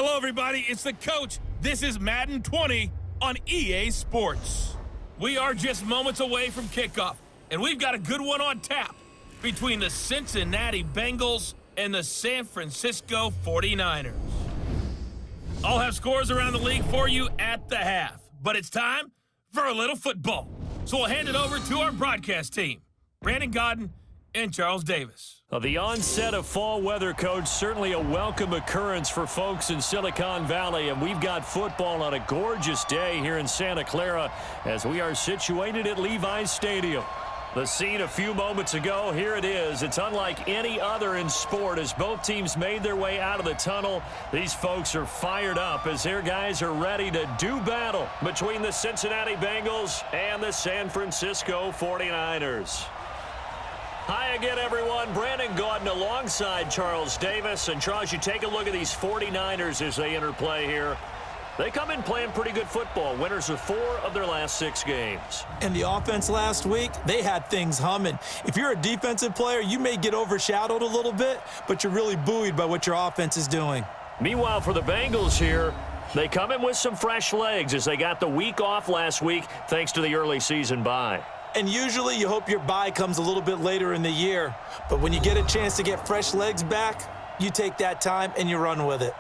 Hello, everybody. It's the coach. This is Madden 20 on EA Sports. We are just moments away from kickoff, and we've got a good one on tap between the Cincinnati Bengals and the San Francisco 49ers. I'll have scores around the league for you at the half, but it's time for a little football. So we'll hand it over to our broadcast team, Brandon Godden and Charles Davis. The onset of fall weather, Coach, certainly a welcome occurrence for folks in Silicon Valley, and we've got football on a gorgeous day here in Santa Clara as we are situated at Levi's Stadium. The scene a few moments ago, here it is. It's unlike any other in sport as both teams made their way out of the tunnel. These folks are fired up as their guys are ready to do battle between the Cincinnati Bengals and the San Francisco 49ers. Hi again, everyone. Brandon Gaudin alongside Charles Davis. And, Charles, you take a look at these 49ers as they enter play here. They come in playing pretty good football. Winners of 4 of their last 6 games. And the offense last week, they had things humming. If you're a defensive player, you may get overshadowed a little bit, but you're really buoyed by what your offense is doing. Meanwhile, for the Bengals here, they come in with some fresh legs as they got the week off last week thanks to the early season bye. And usually you hope your bye comes a little bit later in the year. But when you get a chance to get fresh legs back, you take that time and you run with it.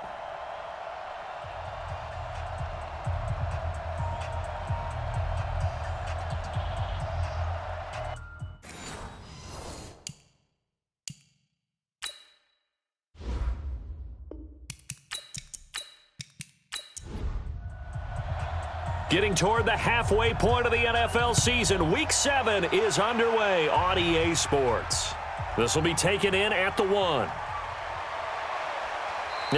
Getting toward the halfway point of the NFL season, Week 7 is underway on EA Sports. This will be taken in at the 1.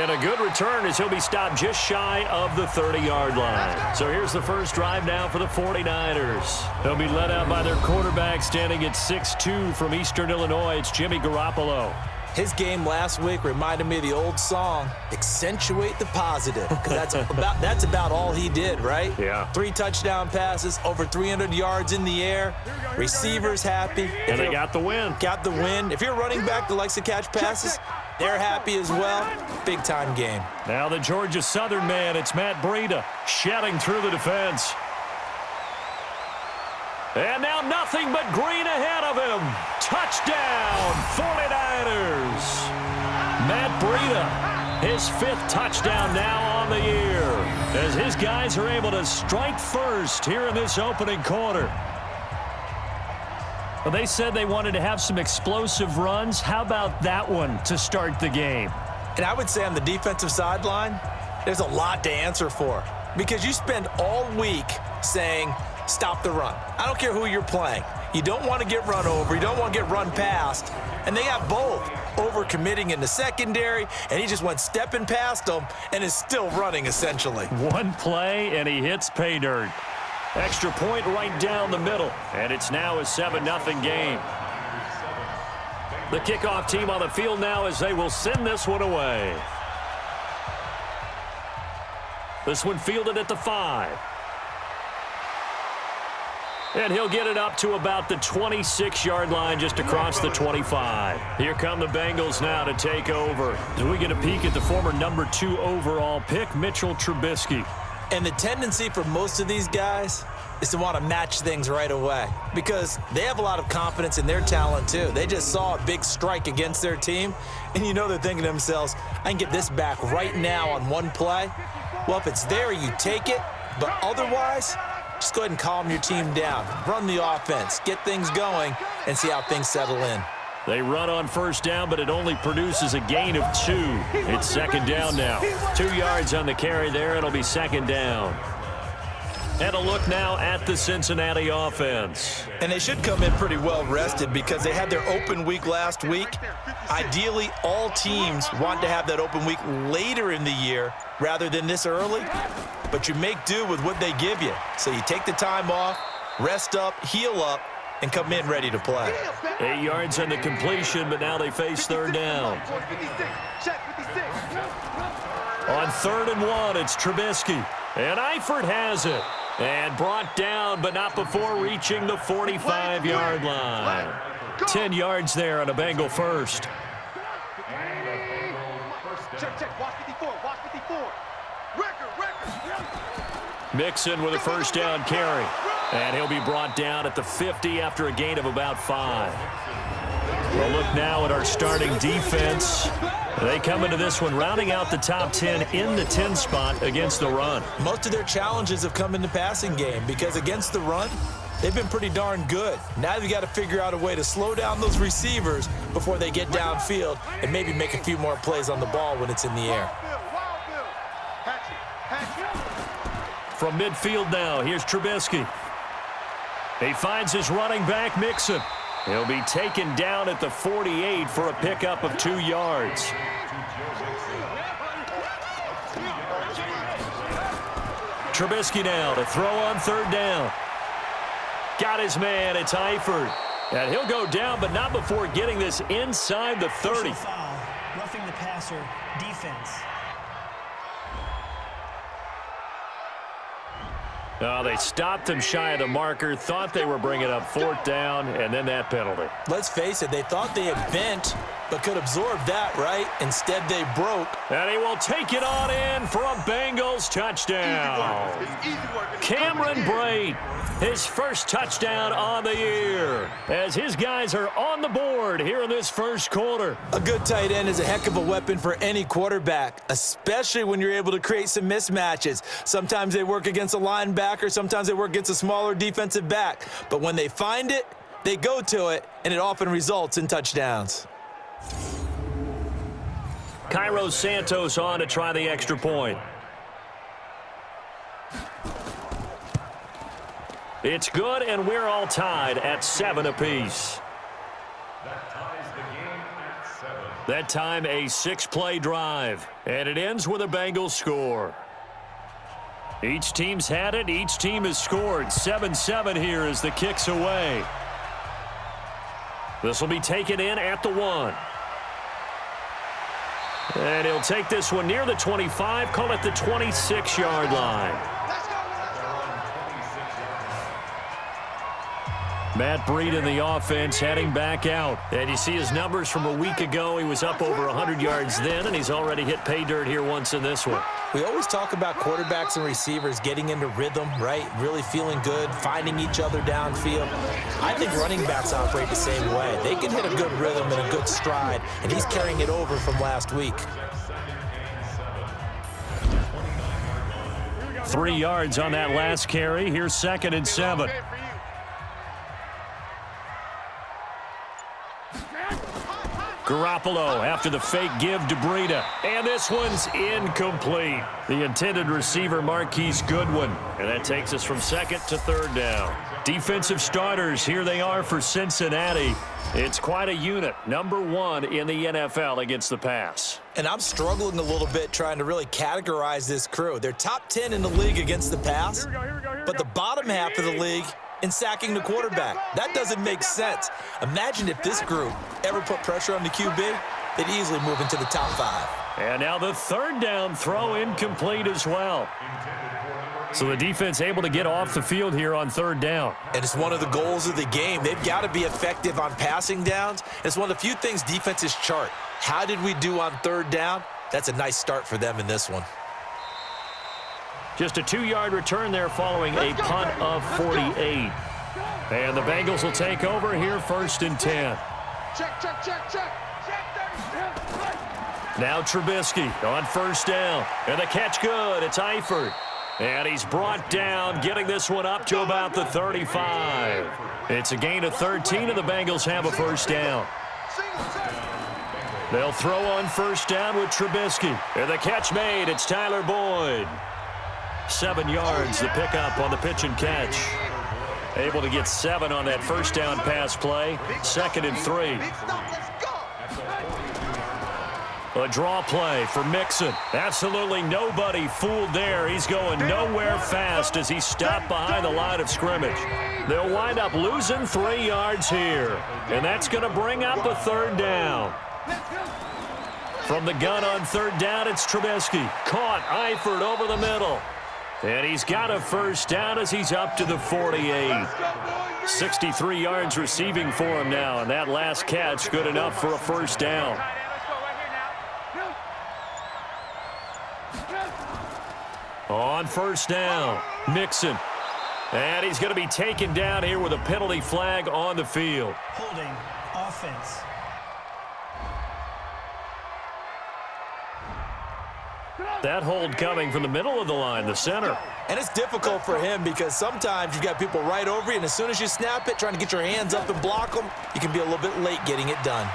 And a good return as he'll be stopped just shy of the 30-yard line. So here's the first drive now for the 49ers. They'll be led out by their quarterback standing at 6'2" from Eastern Illinois. It's Jimmy Garoppolo. His game last week reminded me of the old song, Accentuate the Positive, because that's about all he did, right? Yeah. 3 touchdown passes, over 300 yards in the air, receivers happy. And they got the win. Got the win. If you're a running back that likes to catch passes, they're happy as well. Big-time game. Now the Georgia Southern man, it's Matt Breida, shedding through the defense. And now nothing but green ahead of him. Touchdown, 49ers. Matt Breida, his 5th touchdown now on the year, as his guys are able to strike first here in this opening quarter. Well, they said they wanted to have some explosive runs. How about that one to start the game? And I would say on the defensive sideline, there's a lot to answer for, because you spend all week saying, stop the run. I don't care who you're playing. You don't want to get run over. You don't want to get run past. And they have both. Overcommitting in the secondary, and he just went stepping past them and is still running, essentially. One play, and he hits pay dirt. Extra point right down the middle, and it's now a 7-0 game. The kickoff team on the field now as they will send this one away. This one fielded at the 5. And he'll get it up to about the 26-yard line just across the 25. Here come the Bengals now to take over. As we get a peek at the former number 2 overall pick, Mitchell Trubisky. And the tendency for most of these guys is to want to match things right away because they have a lot of confidence in their talent too. They just saw a big strike against their team, and you know they're thinking to themselves, I can get this back right now on one play. Well, if it's there, you take it, but otherwise, just go ahead and calm your team down. Run the offense, get things going, and see how things settle in. They run on first down, but it only produces a gain of 2. It's second down now. 2 yards on the carry there. It'll be second down. And a look now at the Cincinnati offense. And they should come in pretty well rested because they had their open week last week. Ideally, all teams want to have that open week later in the year rather than this early. But you make do with what they give you. So you take the time off, rest up, heal up, and come in ready to play. 8 yards on the completion, but now they face third down. On 3rd and 1, it's Trubisky. And Eifert has it. And brought down, but not before reaching the 45-yard line. 10 yards there on a Bengal first. Check, watch 54, watch 54. Mixon with a first down carry. And he'll be brought down at the 50 after a gain of about 5. We'll look now at our starting defense. They come into this one rounding out the top 10 in the 10 spot against the run. Most of their challenges have come in the passing game because against the run, they've been pretty darn good. Now you've got to figure out a way to slow down those receivers before they get downfield and maybe make a few more plays on the ball when it's in the air. From midfield now, here's Trubisky. He finds his running back, Mixon. He'll be taken down at the 48 for a pickup of 2 yards. Trubisky now to throw on third down. Got his man, it's Eifert. And he'll go down, but not before getting this inside the 30. Foul, roughing the passer, defense. Oh, they stopped him shy of the marker, thought they were bringing up 4th down, and then that penalty. Let's face it, they thought they had bent, but could absorb that, right? Instead, they broke. And he will take it on in for a Bengals touchdown. Cameron Brate, his first touchdown on the year, as his guys are on the board here in this first quarter. A good tight end is a heck of a weapon for any quarterback, especially when you're able to create some mismatches. Sometimes they work against a linebacker, sometimes they work against a smaller defensive back. But when they find it, they go to it, and it often results in touchdowns. Cairo Santos on to try the extra point. It's good, and we're all tied at 7 apiece. That time, a 6-play drive, and it ends with a Bengals score. Each team's had it. Each team has scored. 7-7 here as the kick's away. This will be taken in at the 1. And he'll take this one near the 25, call it the 26-yard line. Matt Breed in the offense heading back out. And you see his numbers from a week ago. He was up over 100 yards then, and he's already hit pay dirt here once in this one. We always talk about quarterbacks and receivers getting into rhythm, right? Really feeling good, finding each other downfield. I think running backs operate the same way. They can hit a good rhythm and a good stride, and he's carrying it over from last week. 3 yards on that last carry. Here's 2nd and 7. Garoppolo after the fake give to Breida. And this one's incomplete. The intended receiver, Marquise Goodwin. And that takes us from 2nd to 3rd down. Defensive starters, here they are for Cincinnati. It's quite a unit. Number 1 in the NFL against the pass. And I'm struggling a little bit trying to really categorize this crew. They're top 10 in the league against the pass, but the bottom half of the league in sacking the quarterback. That doesn't make sense. Imagine if this group ever put pressure on the QB, they'd easily move into the top 5. And now the 3rd down throw incomplete as well. So the defense able to get off the field here on 3rd down. And it's one of the goals of the game. They've got to be effective on passing downs. It's one of the few things defenses chart. How did we do on 3rd down? That's a nice start for them in this one. Just a 2-yard return there following a punt of 48. And the Bengals will take over here 1st and 10. Check. Now Trubisky on 1st down. And the catch good. It's Eifert. And he's brought down, getting this one up to about the 35. It's a gain of 13, and the Bengals have a 1st down. They'll throw on 1st down with Trubisky. And the catch made. It's Tyler Boyd. 7 yards, the pickup on the pitch and catch. Able to get 7 on that 1st down pass play. 2nd and 3. A draw play for Mixon. Absolutely nobody fooled there. He's going nowhere fast as he stopped behind the line of scrimmage. They'll wind up losing 3 yards here. And that's going to bring up a 3rd down. From the gun on 3rd down, it's Trubisky. Caught Eifert over the middle. And he's got a 1st down as he's up to the 48. 63 yards receiving for him now. And that last catch good enough for a 1st down. On first down, Mixon. And he's going to be taken down here with a penalty flag on the field. Holding offense. That hold coming from the middle of the line, the center. And it's difficult for him because sometimes you've got people right over you, and as soon as you snap it, trying to get your hands up and block them, you can be a little bit late getting it done.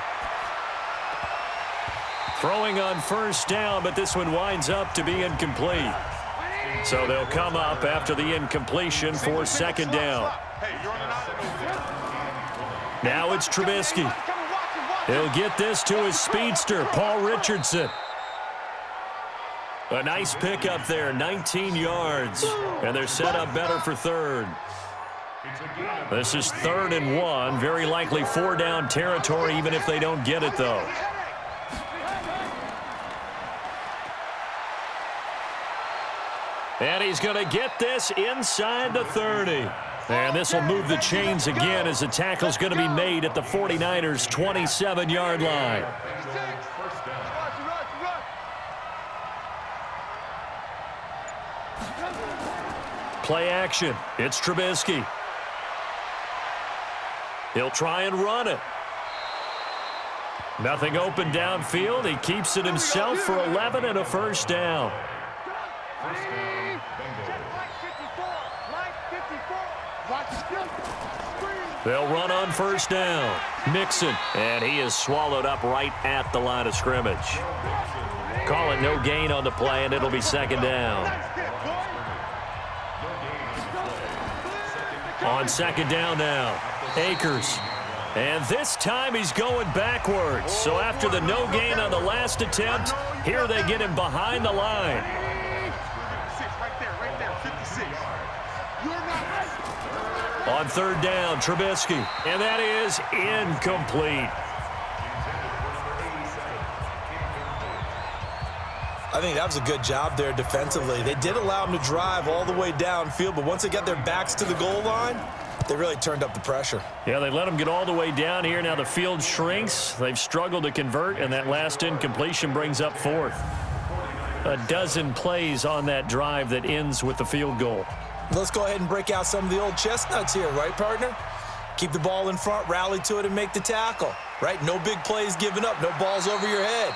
Throwing on first down, but this one winds up to be incomplete. So they'll come up after the incompletion for second down. Now it's Trubisky. He'll get this to his speedster, Paul Richardson. A nice pickup there, 19 yards. And they're set up better for third. This is 3rd and 1. Very likely 4-down territory, even if they don't get it, though. And he's going to get this inside the 30. And this will move the chains again as the tackle's going to be made at the 49ers' 27-yard line. Play action. It's Trubisky. He'll try and run it. Nothing open downfield. He keeps it himself for 11 and a first down. They'll run on first down. Mixon, and he is swallowed up right at the line of scrimmage. Call it no gain on the play, and it'll be second down. On second down now, Akers. And this time he's going backwards. So after the no gain on the last attempt, here they get him behind the line. On third down, Trubisky. And that is incomplete. I think that was a good job there defensively. They did allow them to drive all the way downfield, but once they got their backs to the goal line, they really turned up the pressure. Yeah, they let them get all the way down here. Now the field shrinks. They've struggled to convert, and that last incompletion brings up 4th. A dozen plays on that drive that ends with the field goal. Let's go ahead and break out some of the old chestnuts here, right, partner? Keep the ball in front, rally to it, and make the tackle, right? No big plays given up, no balls over your head.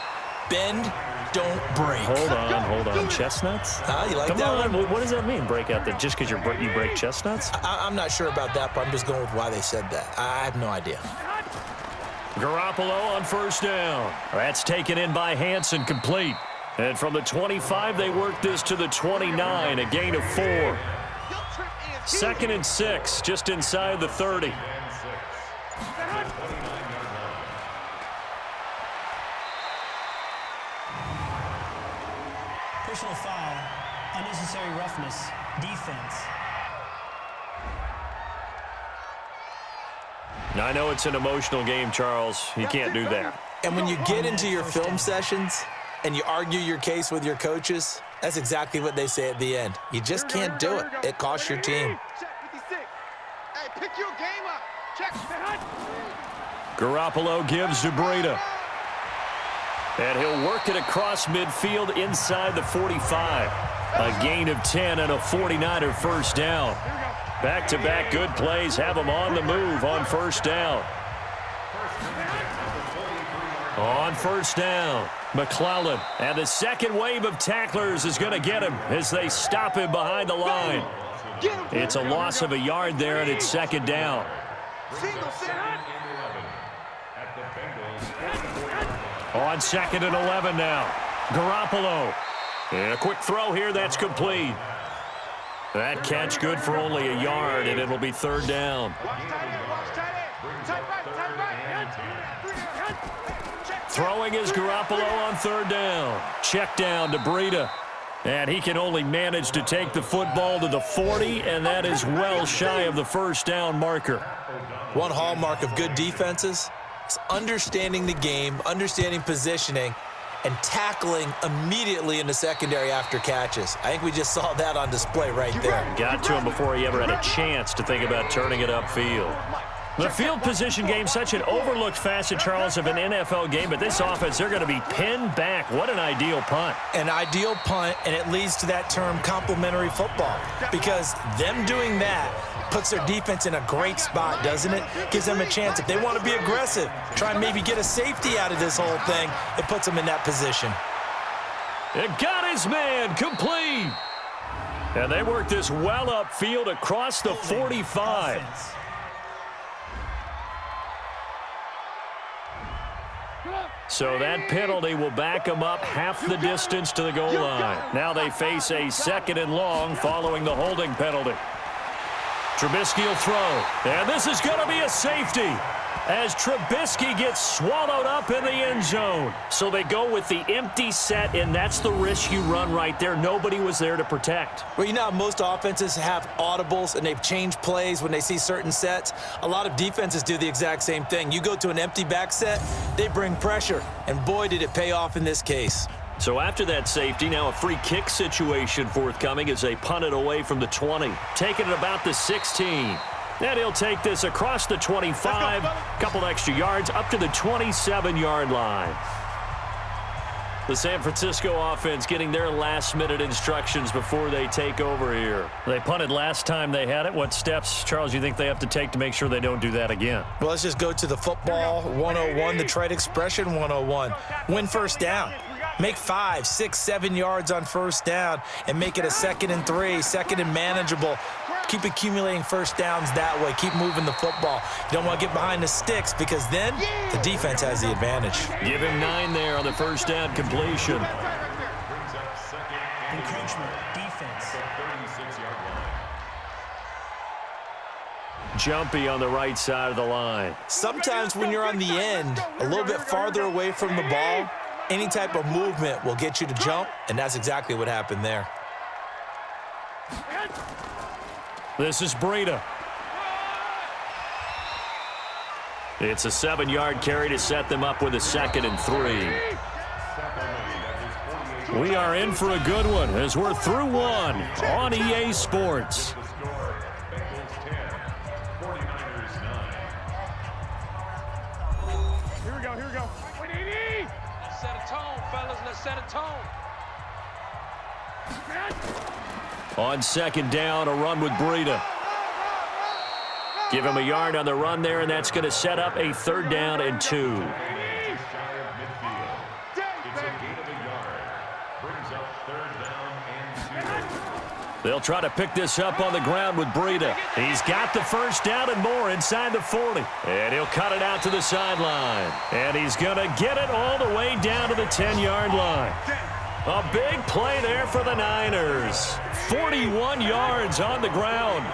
Bend, don't break. Hold on. Chestnuts? You like Come that on. one? What does that mean, break out? Just because you break chestnuts? I'm not sure about that, but I'm just going with why they said that. I have no idea. Garoppolo on first down. That's taken in by Hansen, complete. And from the 25, they work this to the 29, a gain of 4. 2nd and 6, just inside the 30. Personal foul, unnecessary roughness, defense. Now, I know it's an emotional game, Charles. You can't do that. And when you get into your film sessions and you argue your case with your coaches, that's exactly what they say at the end. You just can't do it. It costs your team. Hey, pick your game up. Check. Garoppolo gives to Breida. And he'll work it across midfield inside the 45. A gain of 10 and a 49er first down. Back-to-back good plays have him on the move on first down. On first down, McClellan. And the second wave of tacklers is going to get him as they stop him behind the line. It's a loss of a yard there, and it's second down. On 2nd and 11 now. Garoppolo. And a quick throw here, that's complete. That catch good for only a yard, and it'll be third down. Throwing is Garoppolo on third down. Check down to Breida. And he can only manage to take the football to the 40, and that is well shy of the first down marker. One hallmark of good defenses is understanding the game, understanding positioning, and tackling immediately in the secondary after catches. I think we just saw that on display right there. Got to him before he ever had a chance to think about turning it upfield. The field position game, such an overlooked facet, Charles, of an NFL game, but this offense, they're going to be pinned back. What an ideal punt. An ideal punt, and it leads to that term complementary football, because them doing that puts their defense in a great spot, doesn't it? Gives them a chance. If they want to be aggressive, try and maybe get a safety out of this whole thing, it puts them in that position. It got his man complete. And they work this well upfield across the 45. So that penalty will back them up half the distance to the goal line. Now they face a 2nd and long following the holding penalty. Trubisky will throw, and this is going to be a safety as Trubisky gets swallowed up in the end zone. So they go with the empty set, and that's the risk you run right there. Nobody was there to protect. Well, you know how most offenses have audibles, and they've changed plays when they see certain sets. A lot of defenses do the exact same thing. You go to an empty back set, they bring pressure, and boy, did it pay off in this case. So after that safety, now a free kick situation forthcoming as they punt it away from the 20. Taking it about the 16. And he'll take this across the 25, couple extra yards, up to the 27-yard line. The San Francisco offense getting their last-minute instructions before they take over here. They punted last time they had it. What steps, Charles, you think they have to take to make sure they don't do that again? Well, let's just go to the football 101, the trade expression 101. Win first down. Make 5, 6, 7 yards on first down and make it a 2nd and 3, 2nd and manageable. Keep accumulating first downs that way. Keep moving the football. You don't want to get behind the sticks because then the defense has the advantage. Give him 9 there on the first down completion. Encroachment, defense. Jumpy on the right side of the line. Sometimes when you're on the end, a little bit farther away from the ball, any type of movement will get you to jump, and that's exactly what happened there. This is Breida. It's a 7-yard carry to set them up with a 2nd and 3. We are in for a good one as we're through one on EA Sports. Here we go. Let's set a tone, fellas. Let's set a tone. On 2nd down, a run with Breida. Give him a yard on the run there, and that's going to set up a 3rd down and 2. They'll try to pick this up on the ground with Breida. He's got the first down and more inside the 40. And he'll cut it out to the sideline. And he's going to get it all the way down to the 10-yard line. A big play there for the Niners. 41 yards on the ground.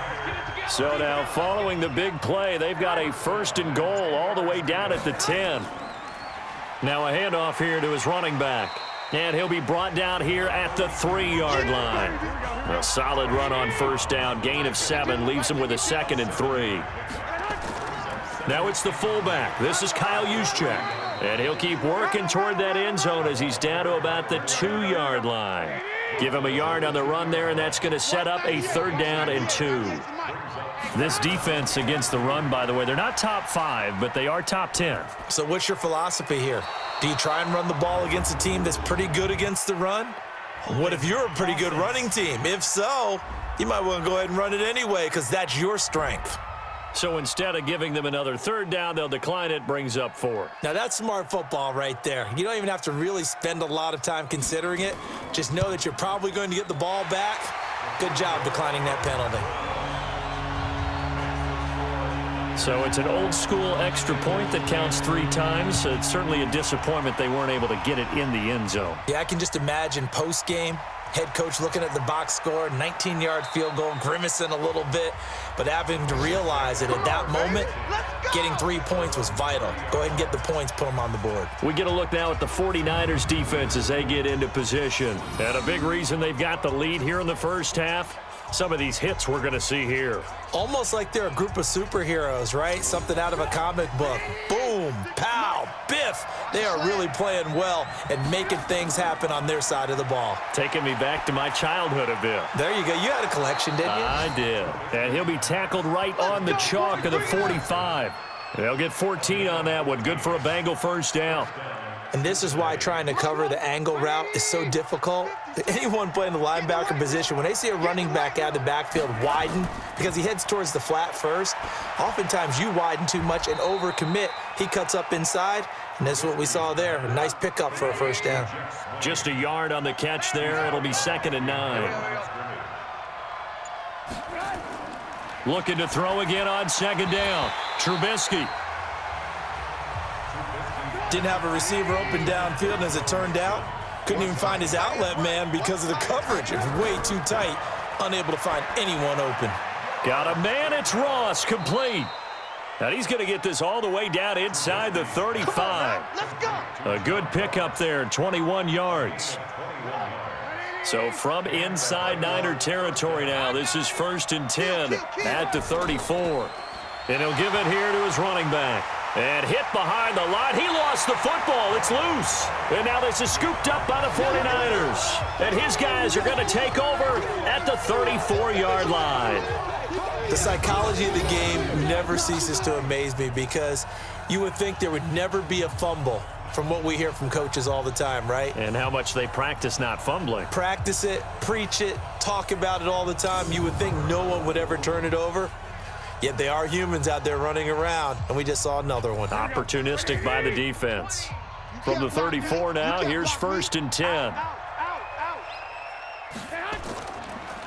So now following the big play, they've got a 1st and goal all the way down at the 10. Now a handoff here to his running back. And he'll be brought down here at the 3-yard line. A solid run on first down. Gain of 7 leaves him with a 2nd and 3. Now it's the fullback. This is Kyle Juszczyk. And he'll keep working toward that end zone as he's down to about the 2-yard line. Give him a yard on the run there, and that's going to set up a 3rd down and 2. This defense against the run, by the way, they're not top 5, but they are top 10. So what's your philosophy here? Do you try and run the ball against a team that's pretty good against the run? What if you're a pretty good running team? If so, you might want to go ahead and run it anyway because that's your strength. So instead of giving them another 3rd down, they'll decline it, brings up 4. Now that's smart football right there. You don't even have to really spend a lot of time considering it. Just know that you're probably going to get the ball back. Good job declining that penalty. So it's an old-school extra point that counts 3 times. It's certainly a disappointment they weren't able to get it in the end zone. Yeah, I can just imagine post-game, head coach looking at the box score, 19-yard field goal, grimacing a little bit, but having to realize that at that moment, getting 3 points was vital. Go ahead and get the points, put them on the board. We get a look now at the 49ers defense as they get into position. And a big reason they've got the lead here in the first half, some of these hits we're going to see here. Almost like they're a group of superheroes, right? Something out of a comic book. Boom, pow, biff. They are really playing well and making things happen on their side of the ball. Taking me back to my childhood a bit. There you go. You had a collection, didn't you? I did. And he'll be tackled right on the chalk of the 45. They'll get 14 on that one. Good for a Bengal first down. And this is why trying to cover the angle route is so difficult. Anyone playing the linebacker position, when they see a running back out of the backfield widen, because he heads towards the flat first, oftentimes you widen too much and overcommit. He cuts up inside, and that's what we saw there. A nice pickup for a first down. Just a yard on the catch there. It'll be 2nd and 9. Looking to throw again on 2nd down. Trubisky. Didn't have a receiver open downfield, and as it turned out, couldn't even find his outlet man because of the coverage. It was way too tight, unable to find anyone open. Got a man, it's Ross, complete. And he's going to get this all the way down inside the 35. A good pickup there, 21 yards. So from inside Niner territory now, this is 1st and 10 at the 34. And he'll give it here to his running back. And hit behind the line. He lost the football. It's loose. And now this is scooped up by the 49ers. And his guys are going to take over at the 34-yard line. The psychology of the game never ceases to amaze me because you would think there would never be a fumble from what we hear from coaches all the time, right? And how much they practice not fumbling. Practice it, preach it, talk about it all the time. You would think no one would ever turn it over. Yet they are humans out there running around, and we just saw another one. Opportunistic by the defense. From the 34 now, here's 1st and 10.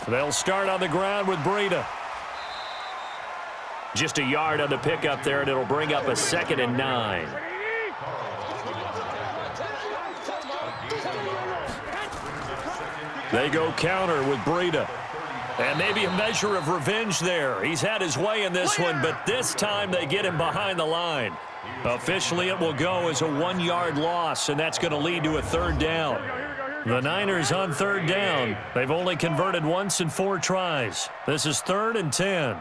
They'll start on the ground with Breida. Just a yard on the pickup there, and it'll bring up a 2nd and 9. They go counter with Breida. And maybe a measure of revenge there. He's had his way in this one, but this time they get him behind the line. Officially, it will go as a 1-yard loss, and that's going to lead to a 3rd down. The Niners on 3rd down. They've only converted once in 4 tries. This is 3rd and 10.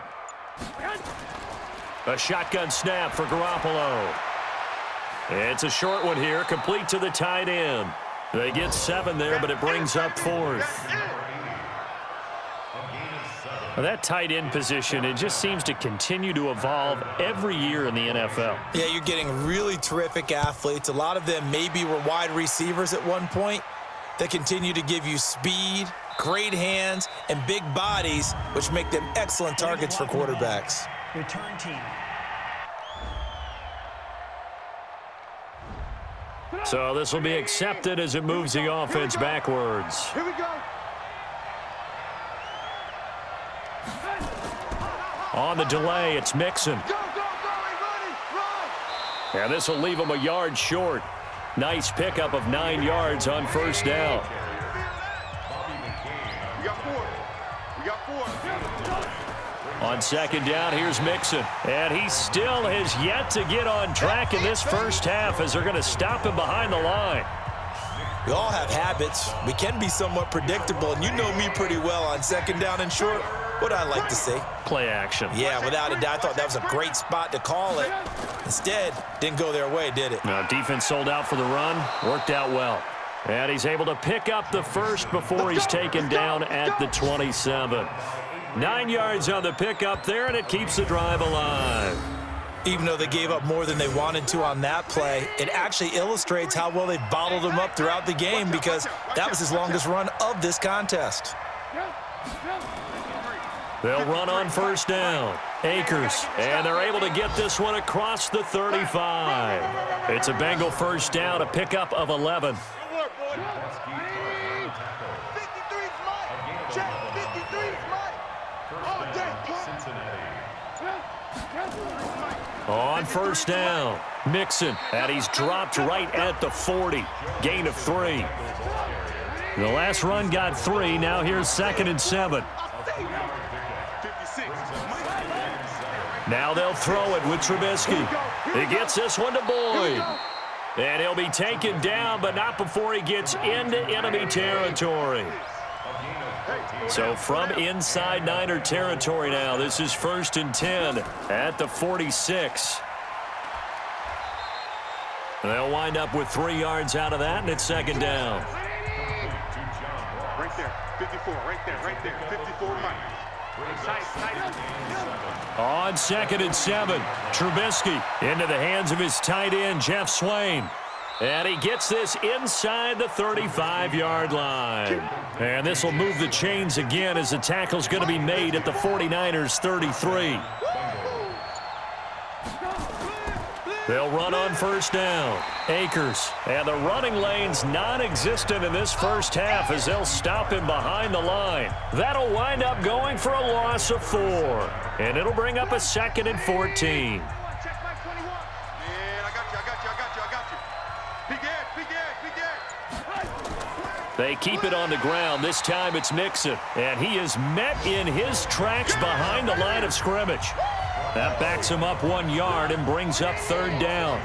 A shotgun snap for Garoppolo. It's a short one here, complete to the tight end. They get 7 there, but it brings up 4th. That tight end position, it just seems to continue to evolve every year in the NFL. Yeah, you're getting really terrific athletes. A lot of them maybe were wide receivers at one point. They continue to give you speed, great hands, and big bodies, which make them excellent targets for quarterbacks. Return team. So this will be accepted as it moves the offense backwards. Here we go. On the delay, it's Mixon. And this will leave him a yard short. Nice pickup of 9 yards on 1st down. We got 4. We got 4. On 2nd down, here's Mixon. And he still has yet to get on track in this first half as they're going to stop him behind the line. We all have habits. We can be somewhat predictable, and you know me pretty well on 2nd down and short. What I like to see. Play action. Yeah, without a doubt. I thought that was a great spot to call it. Instead, didn't go their way, did it? Now, defense sold out for the run. Worked out well. And he's able to pick up the first before he's taken down at the 27. 9 yards on the pickup there, and it keeps the drive alive. Even though they gave up more than they wanted to on that play, it actually illustrates how well they've bottled them up throughout the game because that was his longest run of this contest. They'll run on 1st down. Akers, and they're able to get this one across the 35. It's a Bengal first down, a pickup of 11. On 1st down, Mixon, and he's dropped right at the 40. Gain of 3. The last run got 3. Now here's 2nd and 7. Now they'll throw it with Trubisky. He gets this one to Boyd. And he'll be taken down, but not before he gets into enemy territory. So from inside Niner territory now, this is 1st and 10 at the 46. They'll wind up with 3 yards out of that, and it's 2nd down. Right there, 54, right there, 54 Mike. On 2nd and 7, Trubisky into the hands of his tight end, Jeff Swain. And he gets this inside the 35-yard line. And this will move the chains again as the tackle's going to be made at the 49ers' 33. They'll run on 1st down. Akers. And the running lane's non-existent in this first half as they'll stop him behind the line. That'll wind up going for a loss of 4. And it'll bring up a 2nd and 14. They keep it on the ground. This time it's Mixon. And he is met in his tracks behind the line of scrimmage. That backs him up 1 yard and brings up 3rd down.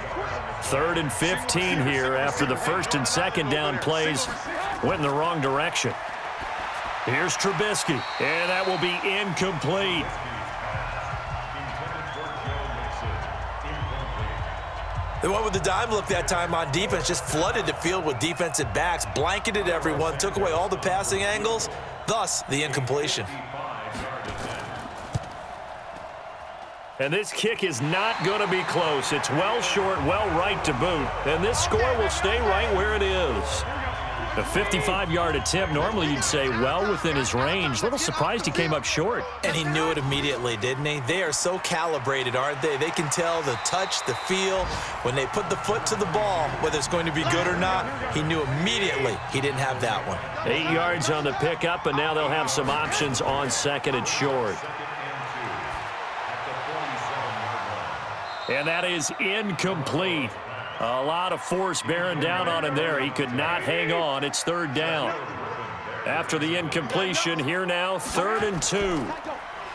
3rd and 15 here after the 1st and 2nd down plays went in the wrong direction. Here's Trubisky, and that will be incomplete. They went with the dime look that time on defense, just flooded the field with defensive backs, blanketed everyone, took away all the passing angles, thus the incompletion. And this kick is not going to be close. It's well short, well right to boot. And this score will stay right where it is. A 55-yard attempt, normally you'd say well within his range. A little surprised he came up short. And he knew it immediately, didn't he? They are so calibrated, aren't they? They can tell the touch, the feel. When they put the foot to the ball, whether it's going to be good or not, he knew immediately he didn't have that one. 8 yards on the pickup, and now they'll have some options on 2nd and short. And that is incomplete. A lot of force bearing down on him there. He could not hang on. It's 3rd down. After the incompletion, here now, 3rd and 2.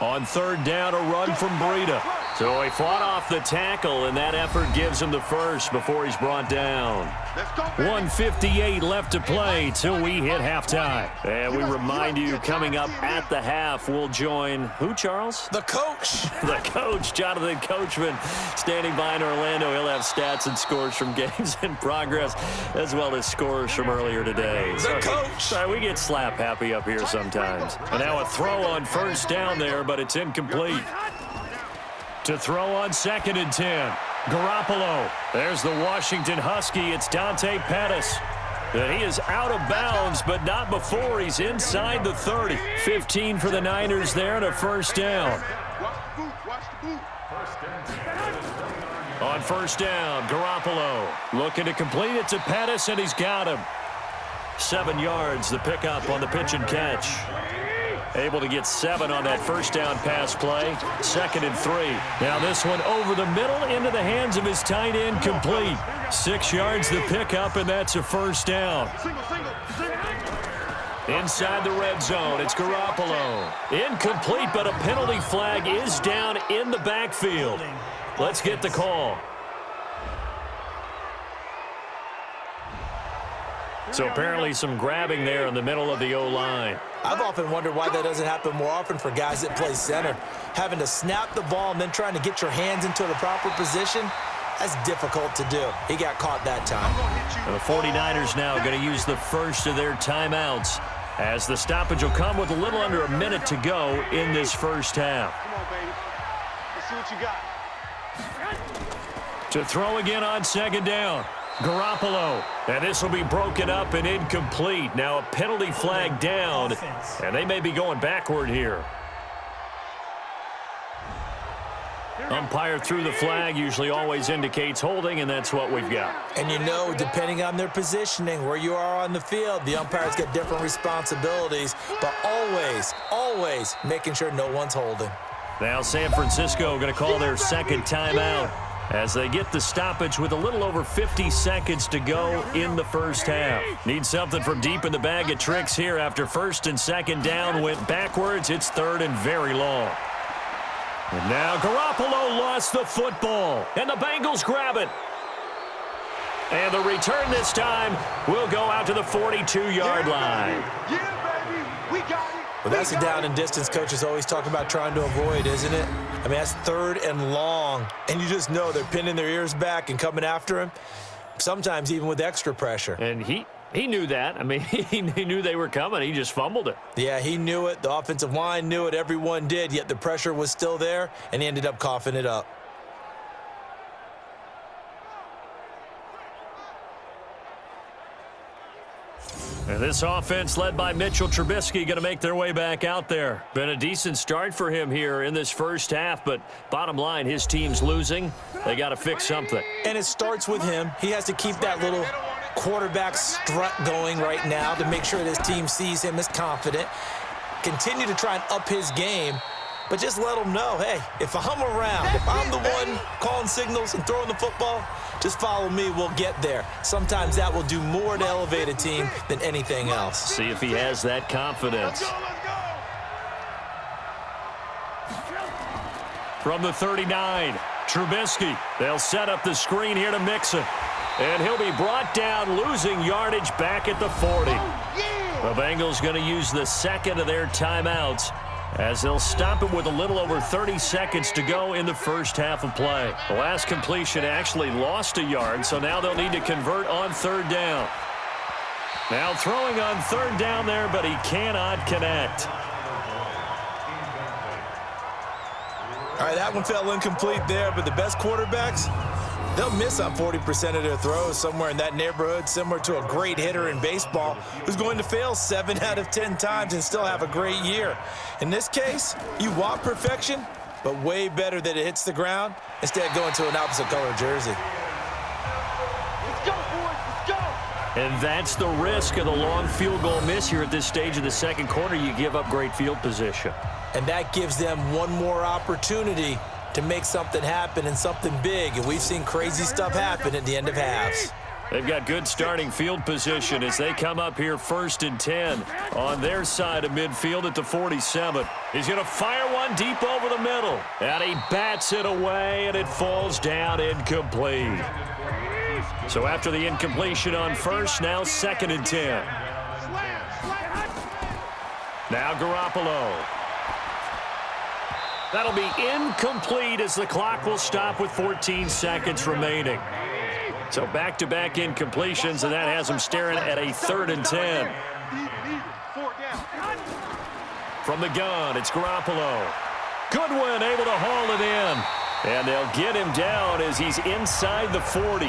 On 3rd down, a run from Breida. So he fought off the tackle, and that effort gives him the first before he's brought down. 1:58 left to play till we hit halftime. And we remind you, coming up at the half, we'll join who, Charles? The coach. The coach, Jonathan Coachman, standing by in Orlando. He'll have stats and scores from games in progress, as well as scores from earlier today. The coach. Sorry, we get slap happy up here sometimes. And now a throw on 1st down there, but it's incomplete. To throw on 2nd and 10. Garoppolo. There's the Washington Husky. It's Dante Pettis. And he is out of bounds, but not before he's inside the 30. 15 for the Niners there and a 1st down. On 1st down, Garoppolo looking to complete it to Pettis, and he's got him. 7 yards, the pickup on the pitch and catch. Able to get 7 on that 1st down pass play. 2nd and 3. Now this one over the middle into the hands of his tight end, complete. 6 yards the pickup, and that's a 1st down. Inside the red zone, it's Garoppolo. Incomplete, but a penalty flag is down in the backfield. Let's get the call. So apparently some grabbing there in the middle of the O-line. I've often wondered why that doesn't happen more often for guys that play center. Having to snap the ball and then trying to get your hands into the proper position, that's difficult to do. He got caught that time. And the 49ers now going to use the first of their timeouts as the stoppage will come with a little under a minute to go in this first half. Come on, baby. Let's see what you got. To throw again on 2nd down. Garoppolo, and this will be broken up and incomplete. Now a penalty flag down, and they may be going backward here. Umpire threw the flag, usually always indicates holding, and that's what we've got. And you know, depending on their positioning, where you are on the field, the umpires get different responsibilities, but always making sure no one's holding. Now San Francisco going to call their 2nd timeout as they get the stoppage with a little over 50 seconds to go in the first half. Need something from deep in the bag of tricks here after 1st and 2nd down went backwards. It's 3rd and very long. And now Garoppolo lost the football, and the Bengals grab it. And the return this time will go out to the 42-yard line. Yeah, baby. We got it. Well, that's the down and distance coaches always talk about trying to avoid, isn't it? I mean, that's 3rd and long, and you just know they're pinning their ears back and coming after him, sometimes even with extra pressure. And he knew that. I mean, he knew they were coming. He just fumbled it. Yeah, he knew it. The offensive line knew it. Everyone did, yet the pressure was still there, and he ended up coughing it up. And this offense led by Mitchell Trubisky going to make their way back out there. Been a decent start for him here in this first half, but bottom line, his team's losing. They got to fix something. And it starts with him. He has to keep that little quarterback strut going right now to make sure that his team sees him as confident. Continue to try and up his game, but just let him know, hey, if I'm around, if I'm the one calling signals and throwing the football, just follow me, we'll get there. Sometimes that will do more to elevate a team than anything else. See if he has that confidence. From the 39, Trubisky. They'll set up the screen here to Mixon. And he'll be brought down, losing yardage back at the 40. The Bengals going to use the second of their timeouts as they'll stop it with a little over 30 seconds to go in the first half of play. The last completion actually lost a yard, so now they'll need to convert on 3rd down. Now throwing on 3rd down there, but he cannot connect. All right, that one fell incomplete there, but the best quarterbacks, they'll miss on 40% of their throws, somewhere in that neighborhood, similar to a great hitter in baseball who's going to fail 7 out of 10 times and still have a great year. In this case, you want perfection, but way better that it hits the ground instead of going to an opposite color jersey. Let's go, boys. Let's go. And that's the risk of the long field goal miss here at this stage of the second quarter. You give up great field position. And that gives them one more opportunity to make something happen and something big. And we've seen crazy stuff happen at the end of halves. They've got good starting field position as they come up here 1st and 10 on their side of midfield at the 47. He's going to fire one deep over the middle. And he bats it away, and it falls down incomplete. So after the incompletion on 1st, now 2nd and 10. Now Garoppolo. That'll be incomplete as the clock will stop with 14 seconds remaining. So back-to-back incompletions, and that has them staring at a 3rd and 10. From the gun, it's Garoppolo. Goodwin able to haul it in. And they'll get him down as he's inside the 40.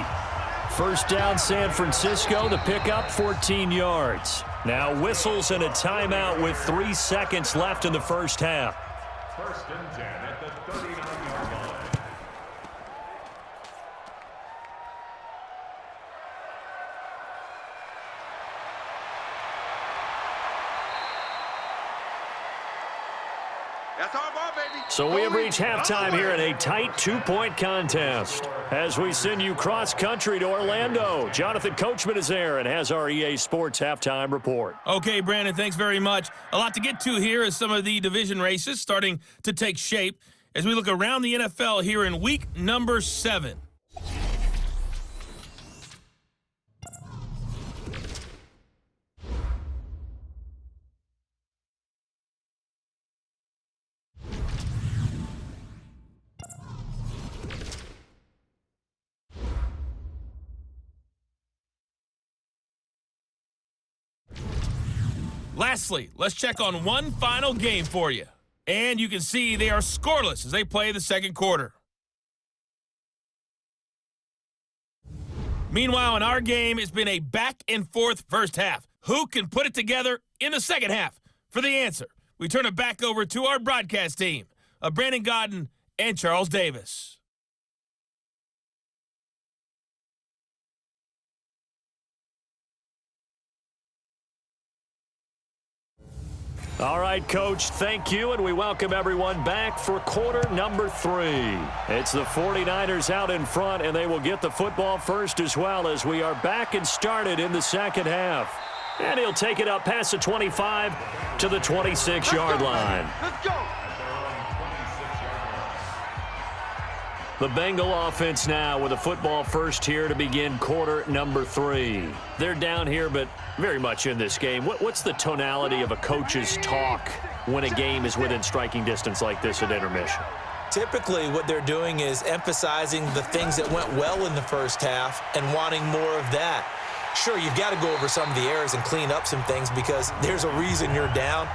1st down, San Francisco. The pickup, 14 yards. Now whistles and a timeout with 3 seconds left in the first half. 1st and 10 at the 39-yard line. That's our ball, baby. So we have reached halftime here in a tight 2-point contest. As we send you cross-country to Orlando, Jonathan Coachman is there and has our EA Sports halftime report. Okay, Brandon, thanks very much. A lot to get to here as some of the division races starting to take shape as we look around the NFL here in week number 7. Lastly, let's check on one final game for you. And you can see they are scoreless as they play the second quarter. Meanwhile, in our game, it's been a back-and-forth first half. Who can put it together in the second half? For the answer, we turn it back over to our broadcast team of Brandon Godden and Charles Davis. All right, Coach, thank you, and we welcome everyone back for quarter number 3. It's the 49ers out in front, and they will get the football first as well as we are back and started in the second half. And he'll take it up past the 25 to the 26-yard line. Let's go. The Bengal offense now with a football first here to begin quarter number 3. They're down here, but very much in this game. What's the tonality of a coach's talk when a game is within striking distance like this at intermission? Typically, what they're doing is emphasizing the things that went well in the first half and wanting more of that. Sure, you've got to go over some of the errors and clean up some things because there's a reason you're down.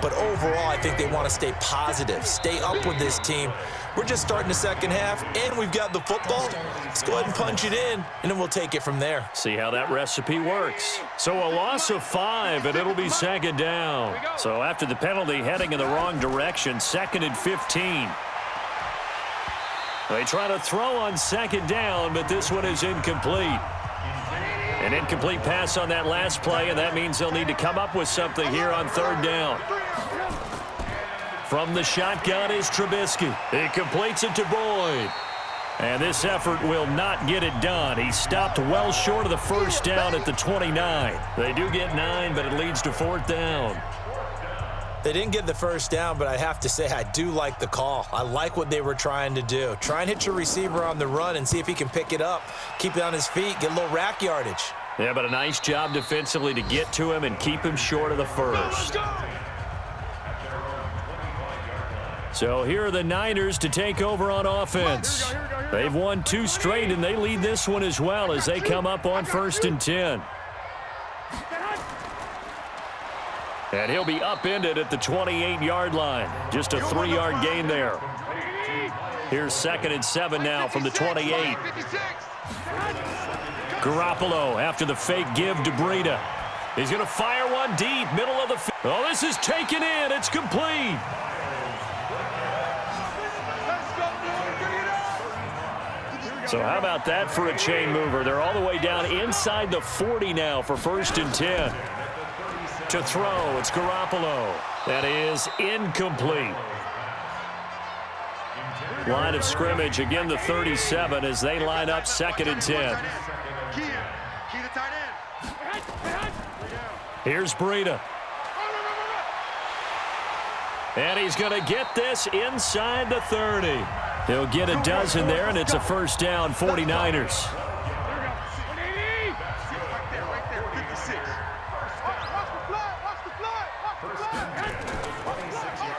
But overall, I think they want to stay positive, stay up with this team. We're just starting the second half, and we've got the football. Let's go ahead and punch it in, and then we'll take it from there. See how that recipe works. So a loss of 5, and it'll be second down. So after the penalty, heading in the wrong direction, 2nd and 15. They try to throw on second down, but this one is incomplete. An incomplete pass on that last play, and that means they'll need to come up with something here on third down. From the shotgun is Trubisky. He completes it to Boyd. And this effort will not get it done. He stopped well short of the first down at the 29. They do get 9, but it leads to 4th down. They didn't get the first down, but I have to say I do like the call. I like what they were trying to do. Try and hit your receiver on the run and see if he can pick it up, keep it on his feet, get a little rack yardage. Yeah, but a nice job defensively to get to him and keep him short of the first. So here are the Niners to take over on offense. They've won 2 straight, and they lead this one as well as they come up on 1st and 10. And he'll be upended at the 28-yard line. Just a 3-yard gain there. Here's 2nd and 7 now from the 28. Garoppolo after the fake give to Breida. He's going to fire one deep, middle of the field. Oh, this is taken in. It's complete. So how about that for a chain mover? They're all the way down inside the 40 now for 1st and 10. To throw, it's Garoppolo. That is incomplete. Line of scrimmage, again the 37 as they line up 2nd and 10. Here's Breida. And he's going to get this inside the 30. He'll get a dozen there, and it's a first down, 49ers.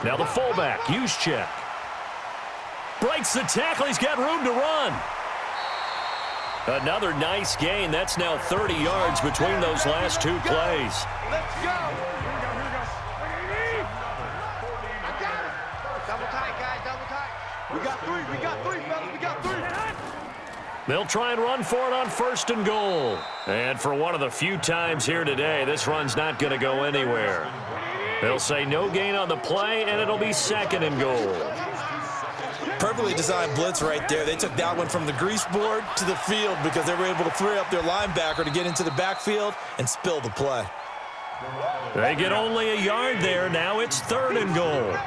Now the fullback, Juszczyk. Breaks the tackle. He's got room to run. Another nice gain. That's now 30 yards between those last 2 plays. Let's go. I got it. Double tight, guys. Double tight. We got 3. We got 3, fellas. We got 3. They'll try and run for it on 1st and goal. And for one of the few times here today, this run's not going to go anywhere. They'll say no gain on the play, and it'll be 2nd and goal. Perfectly designed blitz right there. They took that one from the grease board to the field because they were able to free up their linebacker to get into the backfield and spill the play. They get only a yard there. Now it's 3rd and goal.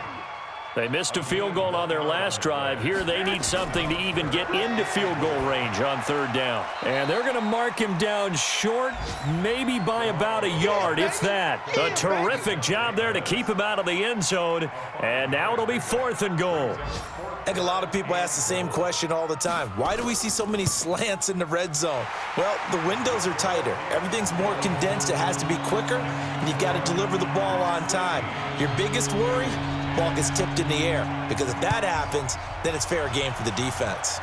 They missed a field goal on their last drive. Here they need something to even get into field goal range on 3rd down. And they're going to mark him down short, maybe by about a yard, if that. A terrific job there to keep him out of the end zone. And now it'll be 4th and goal. I think a lot of people ask the same question all the time. Why do we see so many slants in the red zone? Well, the windows are tighter. Everything's more condensed. It has to be quicker, and you've got to deliver the ball on time. Your biggest worry? Ball gets tipped in the air, because if that happens, then it's fair game for the defense.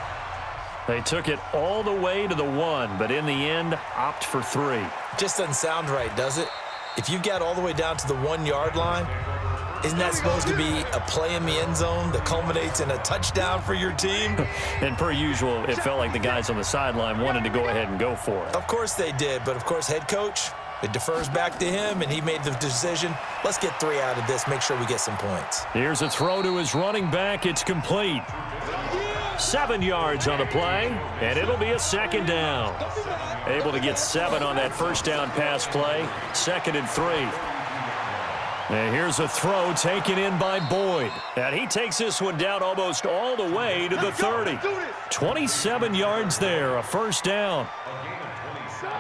They took it all the way to the 1, but in the end, opt for 3. Just doesn't sound right, does it? If you get all the way down to the 1-yard line, isn't that supposed to be a play in the end zone that culminates in a touchdown for your team? And per usual, it felt like the guys on the sideline wanted to go ahead and go for it. Of course they did, but of course head coach, it defers back to him, and he made the decision. Let's get 3 out of this, make sure we get some points. Here's a throw to his running back. It's complete. 7 yards on the play, and it'll be a 2nd down. Able to get 7 on that first down pass play. 2nd and 3. And here's a throw taken in by Boyd. And he takes this one down almost all the way to the 30. 27 yards there, a first down.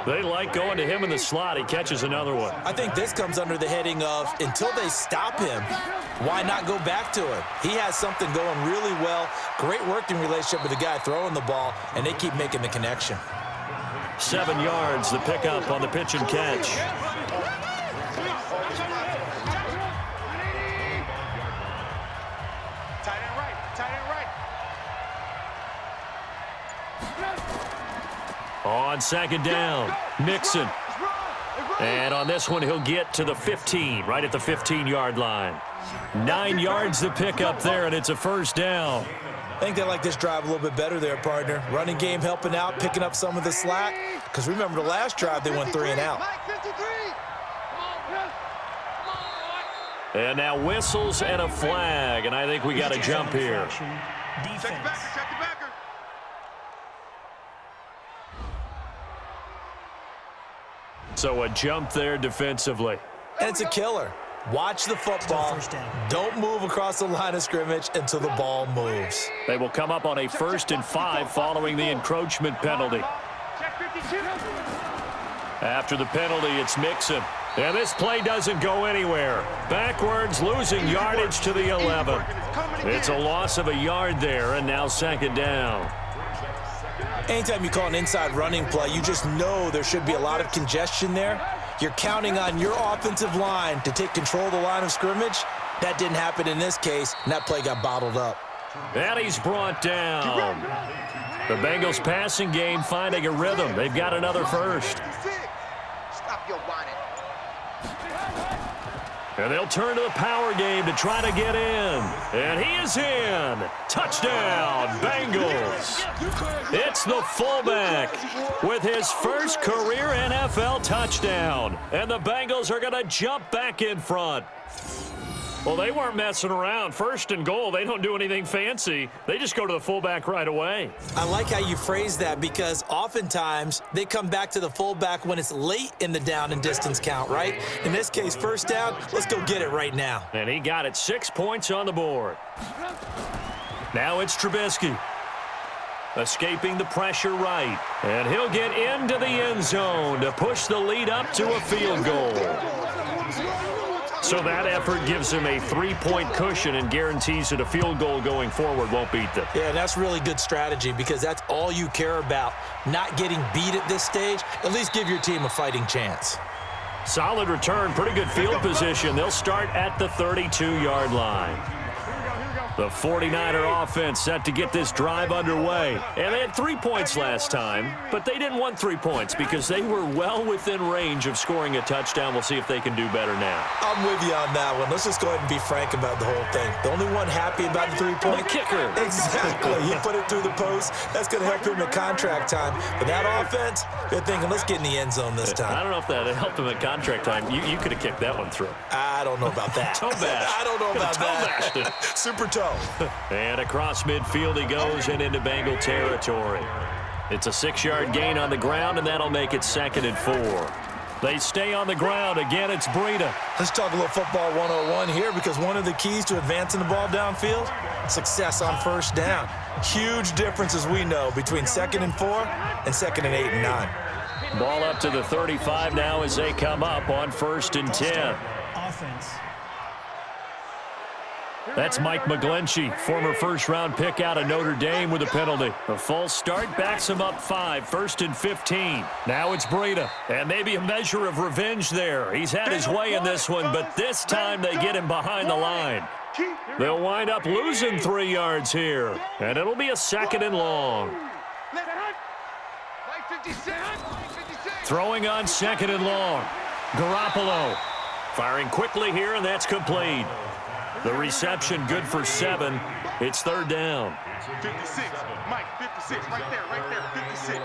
They like going to him in the slot. He catches another one. I think this comes under the heading of until they stop him, why not go back to him? He has something going really well. Great working relationship with the guy throwing the ball, and they keep making the connection. 7 yards, the pickup on the pitch and catch. Tight end right, tight end right. On second down, Mixon. And on this one, he'll get to the 15, right at the 15-yard line. 9 yards to pick up there, and it's a first down. I think they like this drive a little bit better there, partner. Running game helping out, picking up some of the slack. Because remember the last drive, they went 3 and out. And now whistles and a flag, and I think we got a jump here. Check the backer, check the backer. So a jump there defensively. And it's a killer. Watch the football. Don't move across the line of scrimmage until the ball moves. They will come up on a 1st and 5 following the encroachment penalty. Check 52. After the penalty, it's Mixon. And this play doesn't go anywhere. Backwards, losing yardage to the 11. It's a loss of a yard there, and now second down. Anytime you call an inside running play, you just know there should be a lot of congestion there. You're counting on your offensive line to take control of the line of scrimmage. That didn't happen in this case, and that play got bottled up. And he's brought down. The Bengals passing game finding a rhythm. They've got another first. Stop your whining. And they'll turn to the power game to try to get in. And he is in. Touchdown, Bengals. It's the fullback with his first career NFL touchdown. And the Bengals are going to jump back in front. Well, they weren't messing around. 1st and goal, they don't do anything fancy. They just go to the fullback right away. I like how you phrase that because oftentimes they come back to the fullback when it's late in the down and distance count, right? In this case, first down, let's go get it right now. And he got it. 6 points on the board. Now it's Trubisky. Escaping the pressure right. And he'll get into the end zone to push the lead up to a field goal. So that effort gives him a 3-point cushion and guarantees that a field goal going forward won't beat them. Yeah, and that's really good strategy because that's all you care about. Not getting beat at this stage. At least give your team a fighting chance. Solid return, pretty good field position. They'll start at the 32-yard line. The 49er offense set to get this drive underway. And they had 3 points last time, but they didn't want 3 points because they were well within range of scoring a touchdown. We'll see if they can do better now. I'm with you on that one. Let's just go ahead and be frank about the whole thing. The only one happy about the 3-point? The kicker. Exactly. He put it through the post. That's going to help him at contract time. But that offense, they're thinking, let's get in the end zone this time. I don't know if that helped him at contract time. You could have kicked that one through. I don't know about that. Toe bash. I don't know about that. Toe bashed it. Super toe. And across midfield he goes and into Bengal territory. It's a 6-yard gain on the ground, and that'll make it 2nd and 4. They stay on the ground. Again, it's Breida. Let's talk a little football 101 here because one of the keys to advancing the ball downfield, success on first down. Huge difference, as we know, between 2nd and 4 and 2nd and 8 and 9. Ball up to the 35 now as they come up on 1st and 10. Offense. That's Mike McGlinchey, former first-round pick out of Notre Dame with a penalty. A false start backs him up 5, 1st and 15. Now it's Breida, and maybe a measure of revenge there. He's had his way in this one, but this time they get him behind the line. They'll wind up losing 3 yards here, and it'll be a 2nd and long. Throwing on 2nd and long. Garoppolo firing quickly here, and that's complete. The reception good for 7. It's 3rd down. 56. Mike, 56. Right there, 56.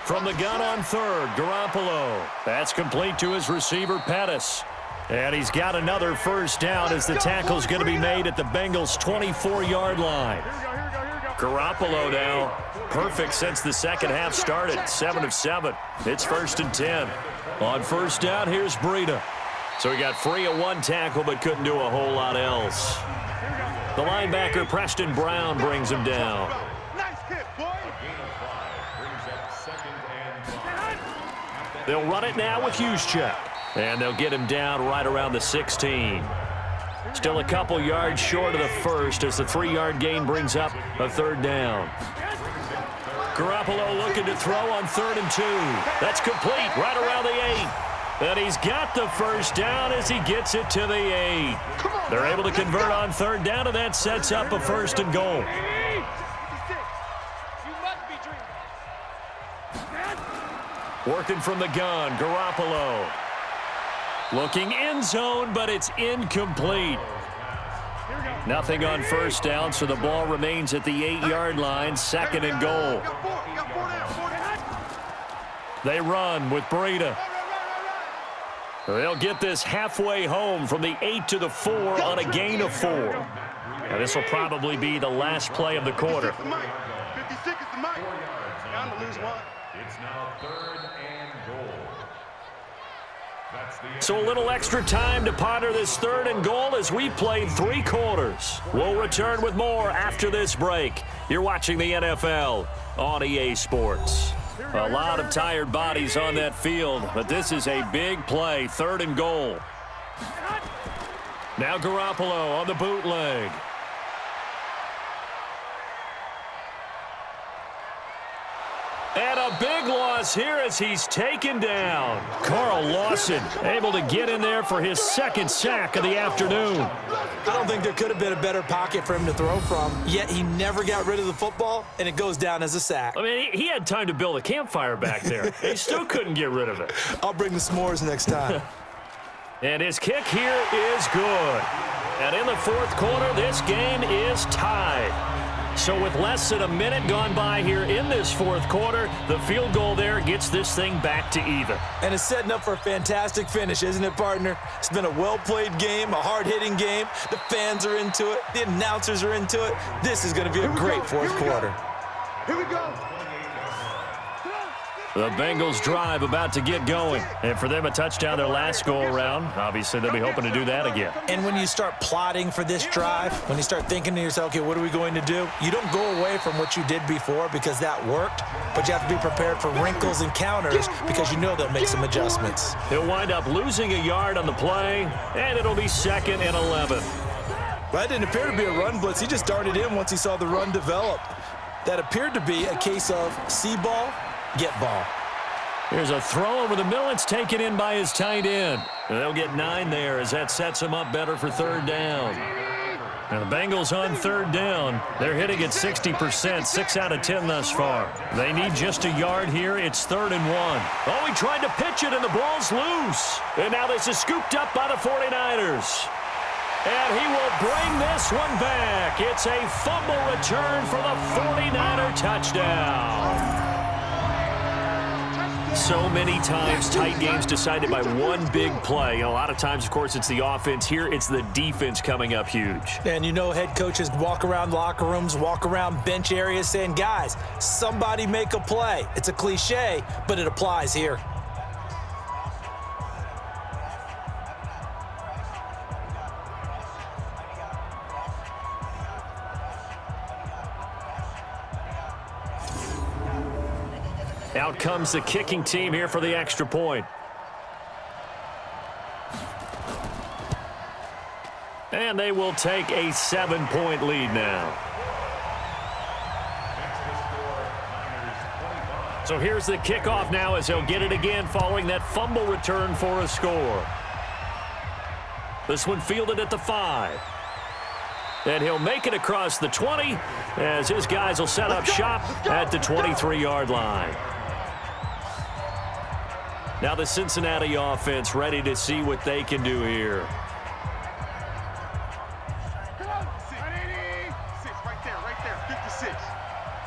From the gun on 3rd, Garoppolo. That's complete to his receiver, Pettis. And he's got another first down as the tackle's going to be made at the Bengals' 24-yard line. Garoppolo now, perfect since the second half started, 7 of 7. It's 1st and 10. On first down, here's Breida. So he got free of 1 tackle but couldn't do a whole lot else. The linebacker, Preston Brown, brings him down. Nice hit, boy. Brings up 2nd and They'll run it now with Juszczyk. And they'll get him down right around the 16. Still a couple yards short of the first as the 3-yard gain brings up a 3rd down. Garoppolo looking to throw on 3rd and 2. That's complete right around the 8. And he's got the first down as he gets it to the 8. They're able to convert on 3rd down, and that sets up a 1st and goal. Working from the gun, Garoppolo. Looking end zone, but it's incomplete. Nothing on 1st down, so the ball remains at the 8-yard line, 2nd and goal. They run with Breida. They'll get this halfway home from the 8 to the 4 on a gain of 4. Now, this will probably be the last play of the quarter. 56 is the mic. Down to lose 1. It's now 3rd and goal. That's the So a little extra time to ponder this 3rd and goal as we've played 3 quarters. We'll return with more after this break. You're watching the NFL on EA Sports. A lot of tired bodies on that field, but this is a big play, 3rd and goal. Now Garoppolo on the bootleg. And a big loss here as he's taken down. Carl Lawson able to get in there for his 2nd sack of the afternoon. I don't think there could have been a better pocket for him to throw from, yet he never got rid of the football, and it goes down as a sack. I mean, he had time to build a campfire back there. He still couldn't get rid of it. I'll bring the s'mores next time. And his kick here is good. And in the 4th quarter, this game is tied. So with less than a minute gone by here in this 4th quarter, the field goal there gets this thing back to even. And it's setting up for a fantastic finish, isn't it, partner? It's been a well-played game, a hard-hitting game. The fans are into it. The announcers are into it. This is going to be a great 4th quarter. Here we go. The Bengals drive about to get going. And for them, a touchdown their last go-around. Obviously, they'll be hoping to do that again. And when you start plotting for this drive, when you start thinking to yourself, okay, what are we going to do? You don't go away from what you did before because that worked, but you have to be prepared for wrinkles and counters because you know they'll make some adjustments. He'll wind up losing a yard on the play, and it'll be 2nd and 11. That didn't appear to be a run blitz. He just darted in once he saw the run develop. That appeared to be a case of see ball, get ball. Here's a throw over the middle. It's taken in by his tight end. And they'll get 9 there as that sets him up better for 3rd down. And the Bengals on 3rd down. They're hitting at 60%, 6 out of 10 thus far. They need just a yard here. It's 3rd and 1. Oh, he tried to pitch it, and the ball's loose. And now this is scooped up by the 49ers. And he will bring this one back. It's a fumble return for the 49er touchdown. So many times, tight games decided by one big play. A lot of times, of course, it's the offense. Here, it's the defense coming up huge. And you know head coaches walk around locker rooms, walk around bench areas saying, guys, somebody make a play. It's a cliche, but it applies here. Out comes the kicking team here for the extra point. And they will take a 7-point lead now. So here's the kickoff now as they'll get it again following that fumble return for a score. This one fielded at the 5. And he'll make it across the 20 as his guys will set up shop at the 23-yard line. Now the Cincinnati offense ready to see what they can do here. Right there, 56.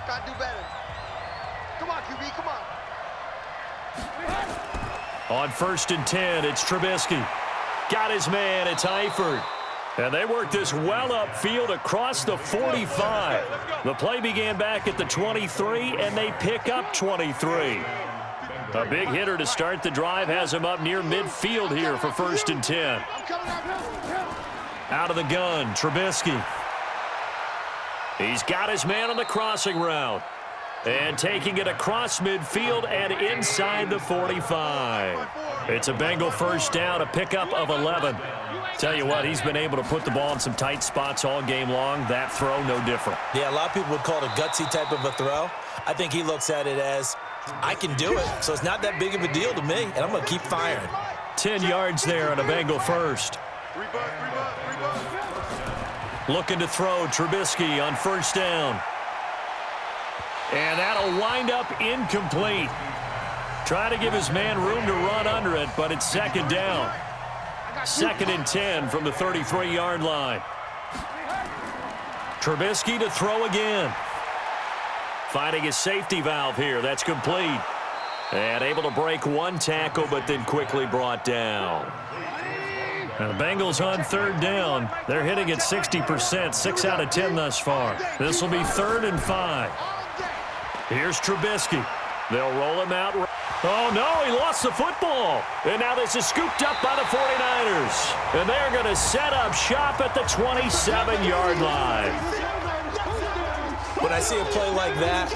Gotta do better. Come on, QB, come on. On 1st and 10, it's Trubisky. Got his man, it's Eifert. And they work this well upfield across the 45. The play began back at the 23, and they pick up 23. A big hitter to start the drive has him up near midfield here for 1st and 10. Out of the gun, Trubisky. He's got his man on the crossing route. And taking it across midfield and inside the 45. It's a Bengal first down, a pickup of 11. Tell you what, he's been able to put the ball in some tight spots all game long. That throw, no different. Yeah, a lot of people would call it a gutsy type of a throw. I think he looks at it as, I can do it, so it's not that big of a deal to me, and I'm going to keep firing. 10 yards there on a Bengal first. Looking to throw, Trubisky on first down. And that'll wind up incomplete. Try to give his man room to run under it, but it's second down. Second and 10 from the 33-yard line. Trubisky to throw again. Finding his safety valve here. That's complete. And able to break one tackle, but then quickly brought down. Now the Bengals on third down. They're hitting at 60%, 6 out of 10 thus far. This will be 3rd and 5. Here's Trubisky. They'll roll him out. Oh, no, he lost the football. And now this is scooped up by the 49ers. And they're going to set up shop at the 27-yard line. When I see a play like that,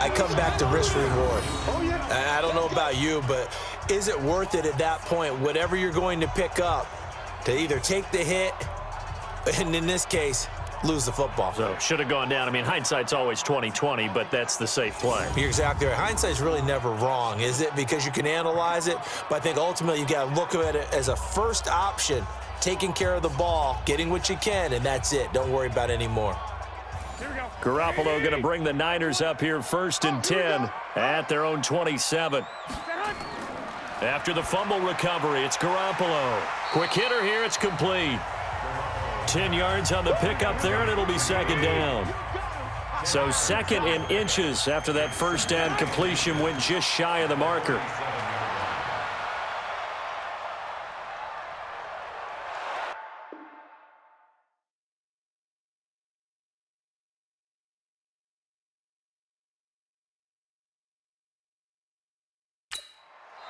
I come back to risk reward. I don't know about you, but is it worth it at that point, whatever you're going to pick up, to either take the hit, and in this case, lose the football? So should have gone down. I mean, hindsight's always 20/20, but that's the safe play. You're exactly right. Hindsight's really never wrong, is it? Because you can analyze it, but I think ultimately you got to look at it as a first option, taking care of the ball, getting what you can, and that's it. Don't worry about any more. Garoppolo going to bring the Niners up here 1st and 10 at their own 27. After the fumble recovery, it's Garoppolo. Quick hitter here, it's complete. 10 yards on the pickup there, and it'll be second down. So 2nd and inches after that first down completion went just shy of the marker.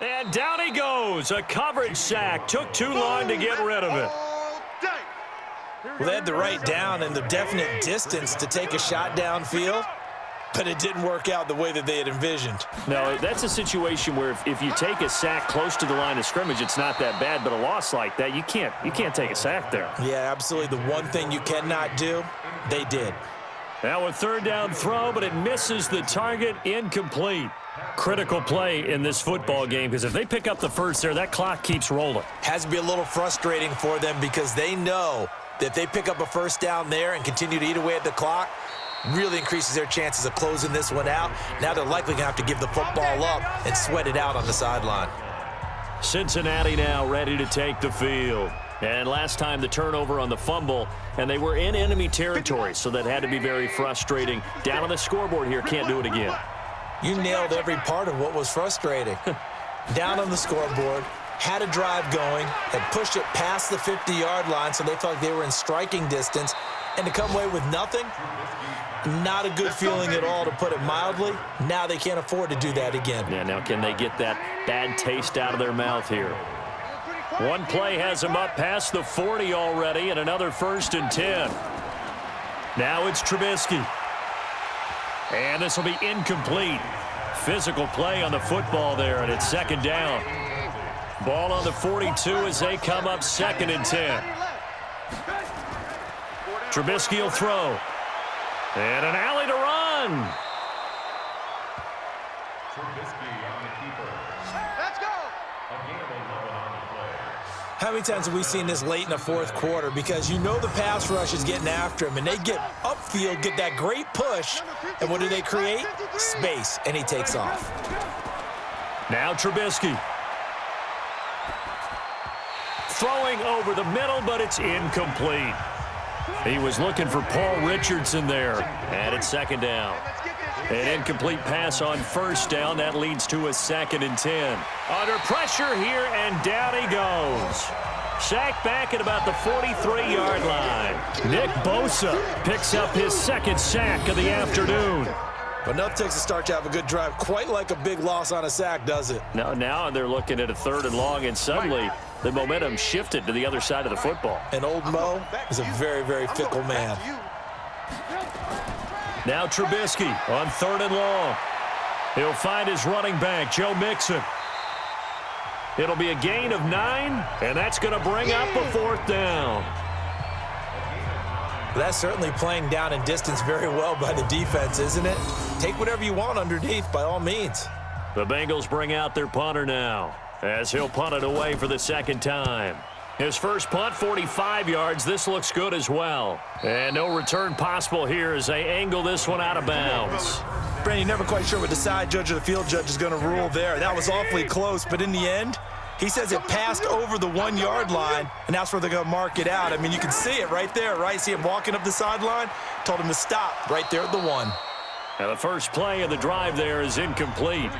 And down he goes. A coverage sack. Took too long to get rid of it. Well, they had the right down and the definite distance to take a shot downfield, but it didn't work out the way that they had envisioned. No, that's a situation where if you take a sack close to the line of scrimmage, it's not that bad, but a loss like that, you can't take a sack there. Yeah, absolutely. The one thing you cannot do, they did. Now a 3rd down throw, but it misses the target, incomplete. Critical play in this football game, because if they pick up the first there, that clock keeps rolling. Has to be a little frustrating for them because they know that if they pick up a first down there and continue to eat away at the clock, really increases their chances of closing this one out. Now they're likely going to have to give the football up and sweat it out on the sideline. Cincinnati now ready to take the field. And last time the turnover on the fumble, and they were in enemy territory, so that had to be very frustrating. Down on the scoreboard here, can't do it again. You nailed every part of what was frustrating. Down on the scoreboard, had a drive going, had pushed it past the 50-yard line, so they felt like they were in striking distance, and to come away with nothing, not a good feeling at all, to put it mildly. Now they can't afford to do that again. Yeah, now can they get that bad taste out of their mouth here? One play has them up past the 40 already, and another 1st and 10. Now it's Trubisky. And this will be incomplete. Physical play on the football there, and it's second down. Ball on the 42 as they come up 2nd and 10. Trubisky will throw. And an alley to run. Trubisky on the keeper. Let's go. A gain of 11 on the play. How many times have we seen this late in the 4th quarter? Because you know the pass rush is getting after him, and they get upfield, get that great push, and what do they create? Space, and he takes off. Now Trubisky. Throwing over the middle, but it's incomplete. He was looking for Paul Richardson there, and it's second down. An incomplete pass on first down. That leads to a 2nd and 10. Under pressure here, and down he goes. Sacked back at about the 43-yard line. Nick Bosa picks up his 2nd sack of the afternoon. But nothing takes a start to have a good drive quite like a big loss on a sack, does it? Now they're looking at a 3rd and long, and suddenly the momentum shifted to the other side of the football. And old Mo is a very, very fickle man. Now Trubisky on 3rd and long. He'll find his running back, Joe Mixon. It'll be a gain of 9, and that's going to bring up a 4th down. That's certainly playing down in distance very well by the defense, isn't it? Take whatever you want underneath, by all means. The Bengals bring out their punter now, as he'll punt it away for the 2nd time. His first punt, 45 yards. This looks good as well. And no return possible here as they angle this one out of bounds. Brandon, you're never quite sure what the side judge or the field judge is going to rule there. That was awfully close, but in the end, he says it passed over the 1-yard line, and that's where they're going to mark it out. I mean, you can see it right there, right? See him walking up the sideline? Told him to stop right there at the 1. Now the first play of the drive there is incomplete.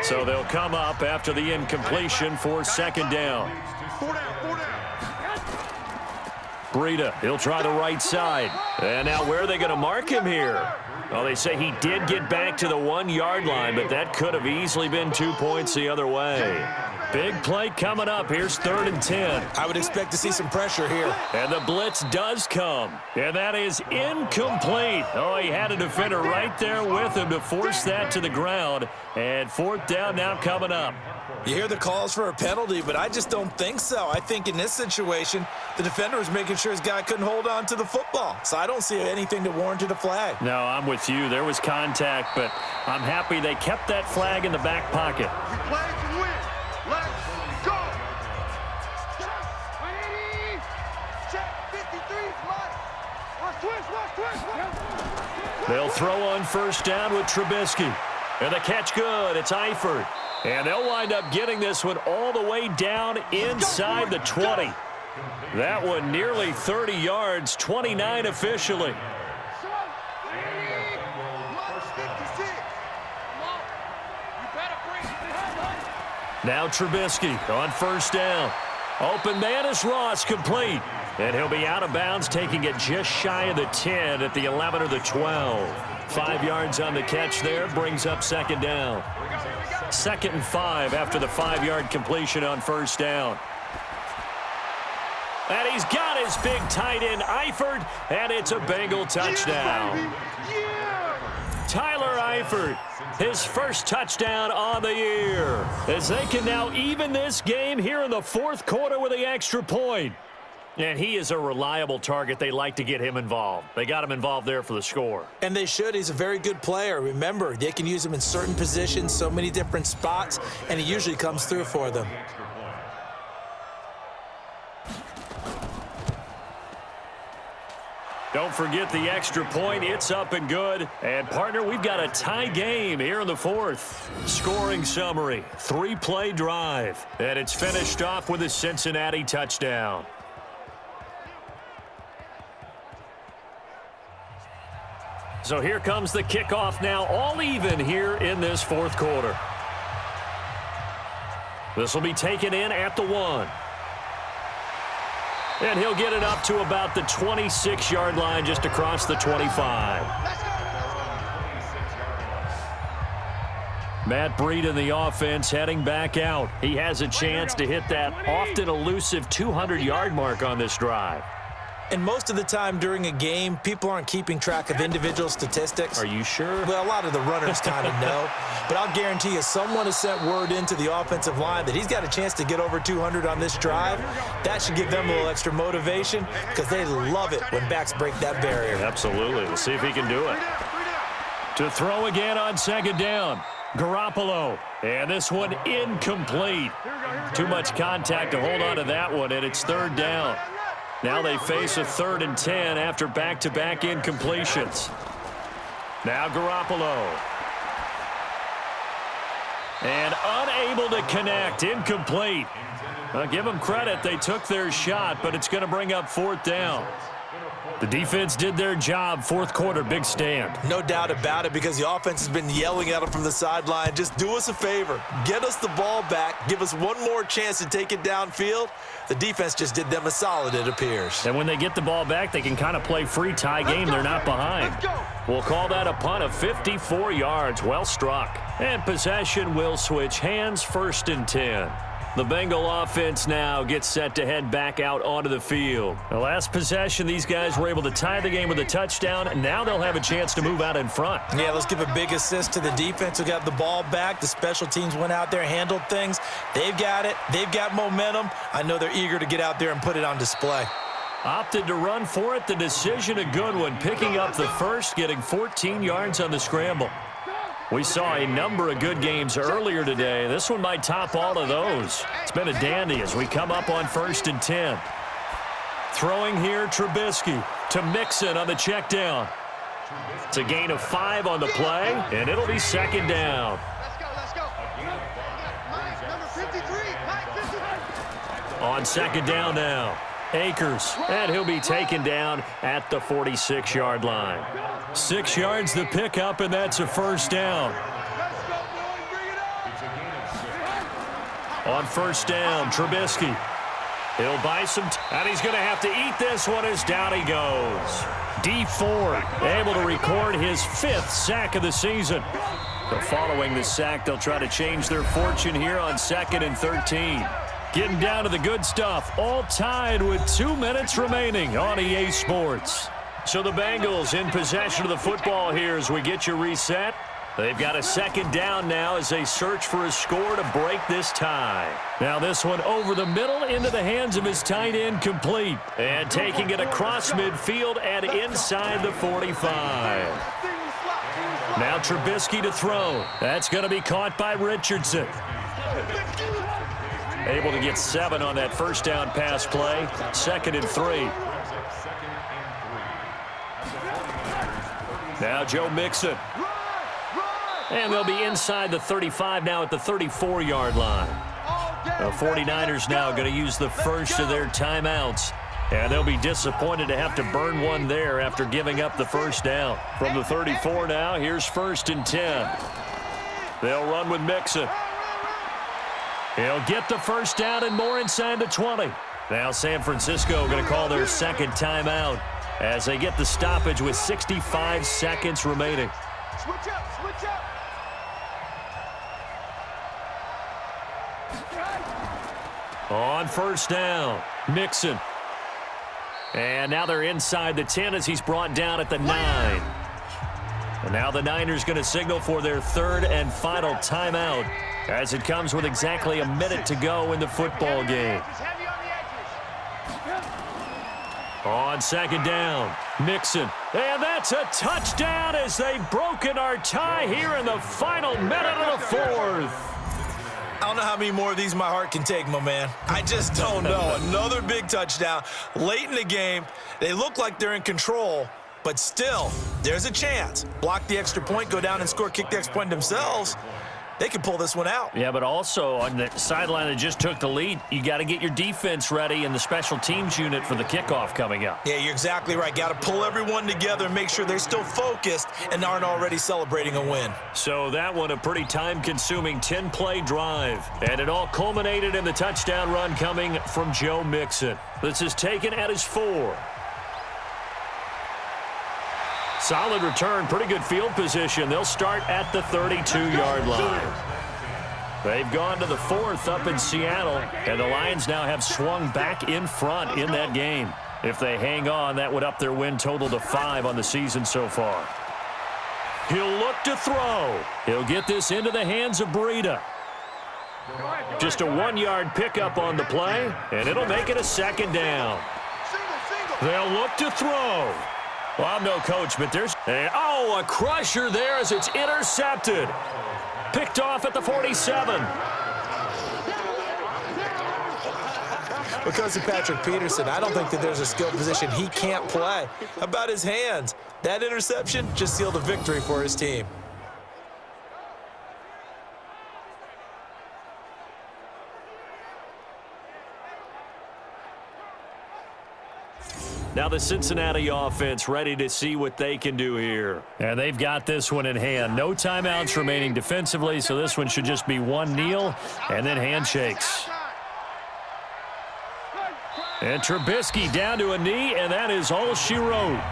So they'll come up after the incompletion for 2nd down. Breida, he'll try the right side. And now where are they going to mark him here? Well, they say he did get back to the 1-yard line, but that could have easily been 2 points the other way. Big play coming up. Here's 3rd and 10. I would expect to see some pressure here. And the blitz does come. And that is incomplete. Oh, he had a defender right there with him to force that to the ground. And 4th down now coming up. You hear the calls for a penalty, but I just don't think so. I think in this situation, the defender was making sure his guy couldn't hold on to the football. So I don't see anything to warrant a flag. No, I'm with you. There was contact, but I'm happy they kept that flag in the back pocket. We play to win. Let's go. Check 53 flight. Watch twist. They'll throw on 1st down with Trubisky. And the catch good. It's Eifert. And they'll wind up getting this one all the way down inside the 20. That one nearly 30 yards, 29 officially. Now Trubisky on 1st down. Open man is Ross, complete. And he'll be out of bounds, taking it just shy of the 10 at the 11 or the 12. 5 yards on the catch there, brings up 2nd down. 2nd and 5 after the 5-yard completion on 1st down. And he's got his big tight end, Eifert, and it's a Bengal touchdown. Tyler Eifert, his first touchdown on the year, as they can now even this game here in the 4th quarter with the extra point. And he is a reliable target. They like to get him involved. They got him involved there for the score. And they should. He's a very good player. Remember, they can use him in certain positions, so many different spots, and he usually comes through for them. Don't forget the extra point. It's up and good. And, partner, we've got a tie game here in the 4th. Scoring summary, 3-play drive. And it's finished off with a Cincinnati touchdown. So here comes the kickoff now, all even here in this 4th quarter. This will be taken in at the 1. And he'll get it up to about the 26-yard line, just across the 25. Matt Breida in the offense heading back out. He has a chance to hit that often elusive 200-yard mark on this drive. And most of the time during a game, people aren't keeping track of individual statistics. Are you sure? Well, a lot of the runners kind of know. But I'll guarantee you, someone has sent word into the offensive line that he's got a chance to get over 200 on this drive. That should give them a little extra motivation because they love it when backs break that barrier. Absolutely. We'll see if he can do it. To throw again on 2nd down. Garoppolo. And this one incomplete. Too much contact to hold on to that one, and it's 3rd down. Now they face a 3rd and 10 after back-to-back incompletions. Now Garoppolo. And unable to connect, incomplete. I'll give them credit, they took their shot, but it's going to bring up 4th down. The defense did their job, 4th quarter, big stand. No doubt about it, because the offense has been yelling at them from the sideline. Just do us a favor. Get us the ball back. Give us one more chance to take it downfield. The defense just did them a solid, it appears. And when they get the ball back, they can kind of play free tie game. They're not behind. We'll call that a punt of 54 yards. Well struck. And possession will switch hands, 1st and 10. The Bengal offense now gets set to head back out onto the field. The last possession, these guys were able to tie the game with a touchdown, and now they'll have a chance to move out in front. Yeah, let's give a big assist to the defense who got the ball back. The special teams went out there, handled things. They've got it. They've got momentum. I know they're eager to get out there and put it on display. Opted to run for it. The decision a good one, picking up the first, getting 14 yards on the scramble. We saw a number of good games earlier today. This one might top all of those. It's been a dandy as we come up on 1st and 10. Throwing here, Trubisky to Mixon on the check down. It's a gain of 5 on the play, and it'll be 2nd down. Let's go. Mike, number 53. Mike, 53. On 2nd down now, Akers, and he'll be taken down at the 46-yard line. 6 yards the pickup, and that's a 1st down. On 1st down, Trubisky. He'll buy some, and he's going to have to eat this one as down he goes. D Ford able to record his 5th sack of the season. So following the sack, they'll try to change their fortune here on 2nd and 13. Getting down to the good stuff, all tied with 2 minutes remaining on EA Sports. So the Bengals in possession of the football here as we get you reset. They've got a 2nd down now as they search for a score to break this tie. Now this one over the middle into the hands of his tight end, complete. And taking it across midfield and inside the 45. Now Trubisky to throw. That's going to be caught by Richardson. Able to get 7 on that 1st down pass play. 2nd and 3. Now Joe Mixon. And they'll be inside the 35 now at the 34-yard line. The 49ers now going to use the first of their timeouts. And they'll be disappointed to have to burn one there after giving up the 1st down. From the 34 now, here's 1st and 10. They'll run with Mixon. He'll get the 1st down and more inside the 20. Now San Francisco going to call their 2nd timeout as they get the stoppage with 65 seconds remaining. Switch up. On 1st down, Mixon. And now they're inside the 10 as he's brought down at the 9. And now the Niners going to signal for their 3rd and final timeout as it comes with exactly a minute to go in the football game. On 2nd down, Mixon. And that's a touchdown as they've broken our tie here in the final minute of the 4th. I don't know how many more of these my heart can take, my man. I just don't know. Another big touchdown late in the game. They look like they're in control, but still, there's a chance. Block the extra point, go down and score, kick the extra point themselves. They can pull this one out. Yeah, but also on the sideline that just took the lead, you got to get your defense ready and the special teams unit for the kickoff coming up. Yeah, you're exactly right. Got to pull everyone together and make sure they're still focused and aren't already celebrating a win. So that one a pretty time-consuming 10-play drive. And it all culminated in the touchdown run coming from Joe Mixon. This is taken at his 4. Solid return, pretty good field position. They'll start at the 32-yard line. They've gone to the 4th up in Seattle, and the Lions now have swung back in front in that game. If they hang on, that would up their win total to 5 on the season so far. He'll look to throw. He'll get this into the hands of Breida. Just a 1-yard pickup on the play, and it'll make it a 2nd down. They'll look to throw. Well, I'm no coach, but there's a crusher there as it's intercepted. Picked off at the 47. Because of Patrick Peterson, I don't think that there's a skill position he can't play. How about his hands? That interception just sealed a victory for his team. Now the Cincinnati offense ready to see what they can do here. And they've got this one in hand. No timeouts remaining defensively, so this one should just be one kneel and then handshakes. And Trubisky down to a knee, and that is all she wrote.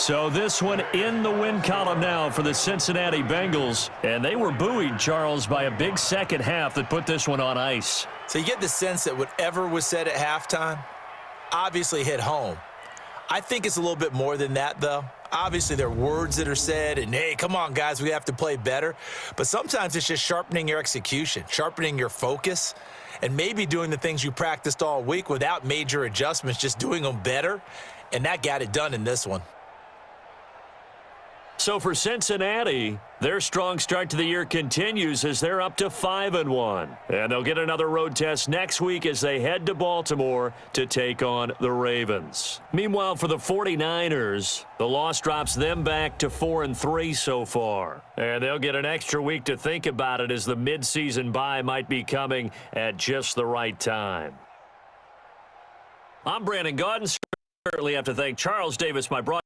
So this one in the win column now for the Cincinnati Bengals. And they were buoyed, Charles, by a big second half that put this one on ice. So you get the sense that whatever was said at halftime obviously hit home. I think it's a little bit more than that, though. Obviously, there are words that are said, and, hey, come on, guys, we have to play better. But sometimes it's just sharpening your execution, sharpening your focus, and maybe doing the things you practiced all week without major adjustments, just doing them better. And that got it done in this one. So for Cincinnati, their strong start to the year continues as they're up to 5-1. And they'll get another road test next week as they head to Baltimore to take on the Ravens. Meanwhile, for the 49ers, the loss drops them back to 4-3 so far. And they'll get an extra week to think about it as the midseason bye might be coming at just the right time. I'm Brandon Gaudin. Certainly have to thank Charles Davis, my brother.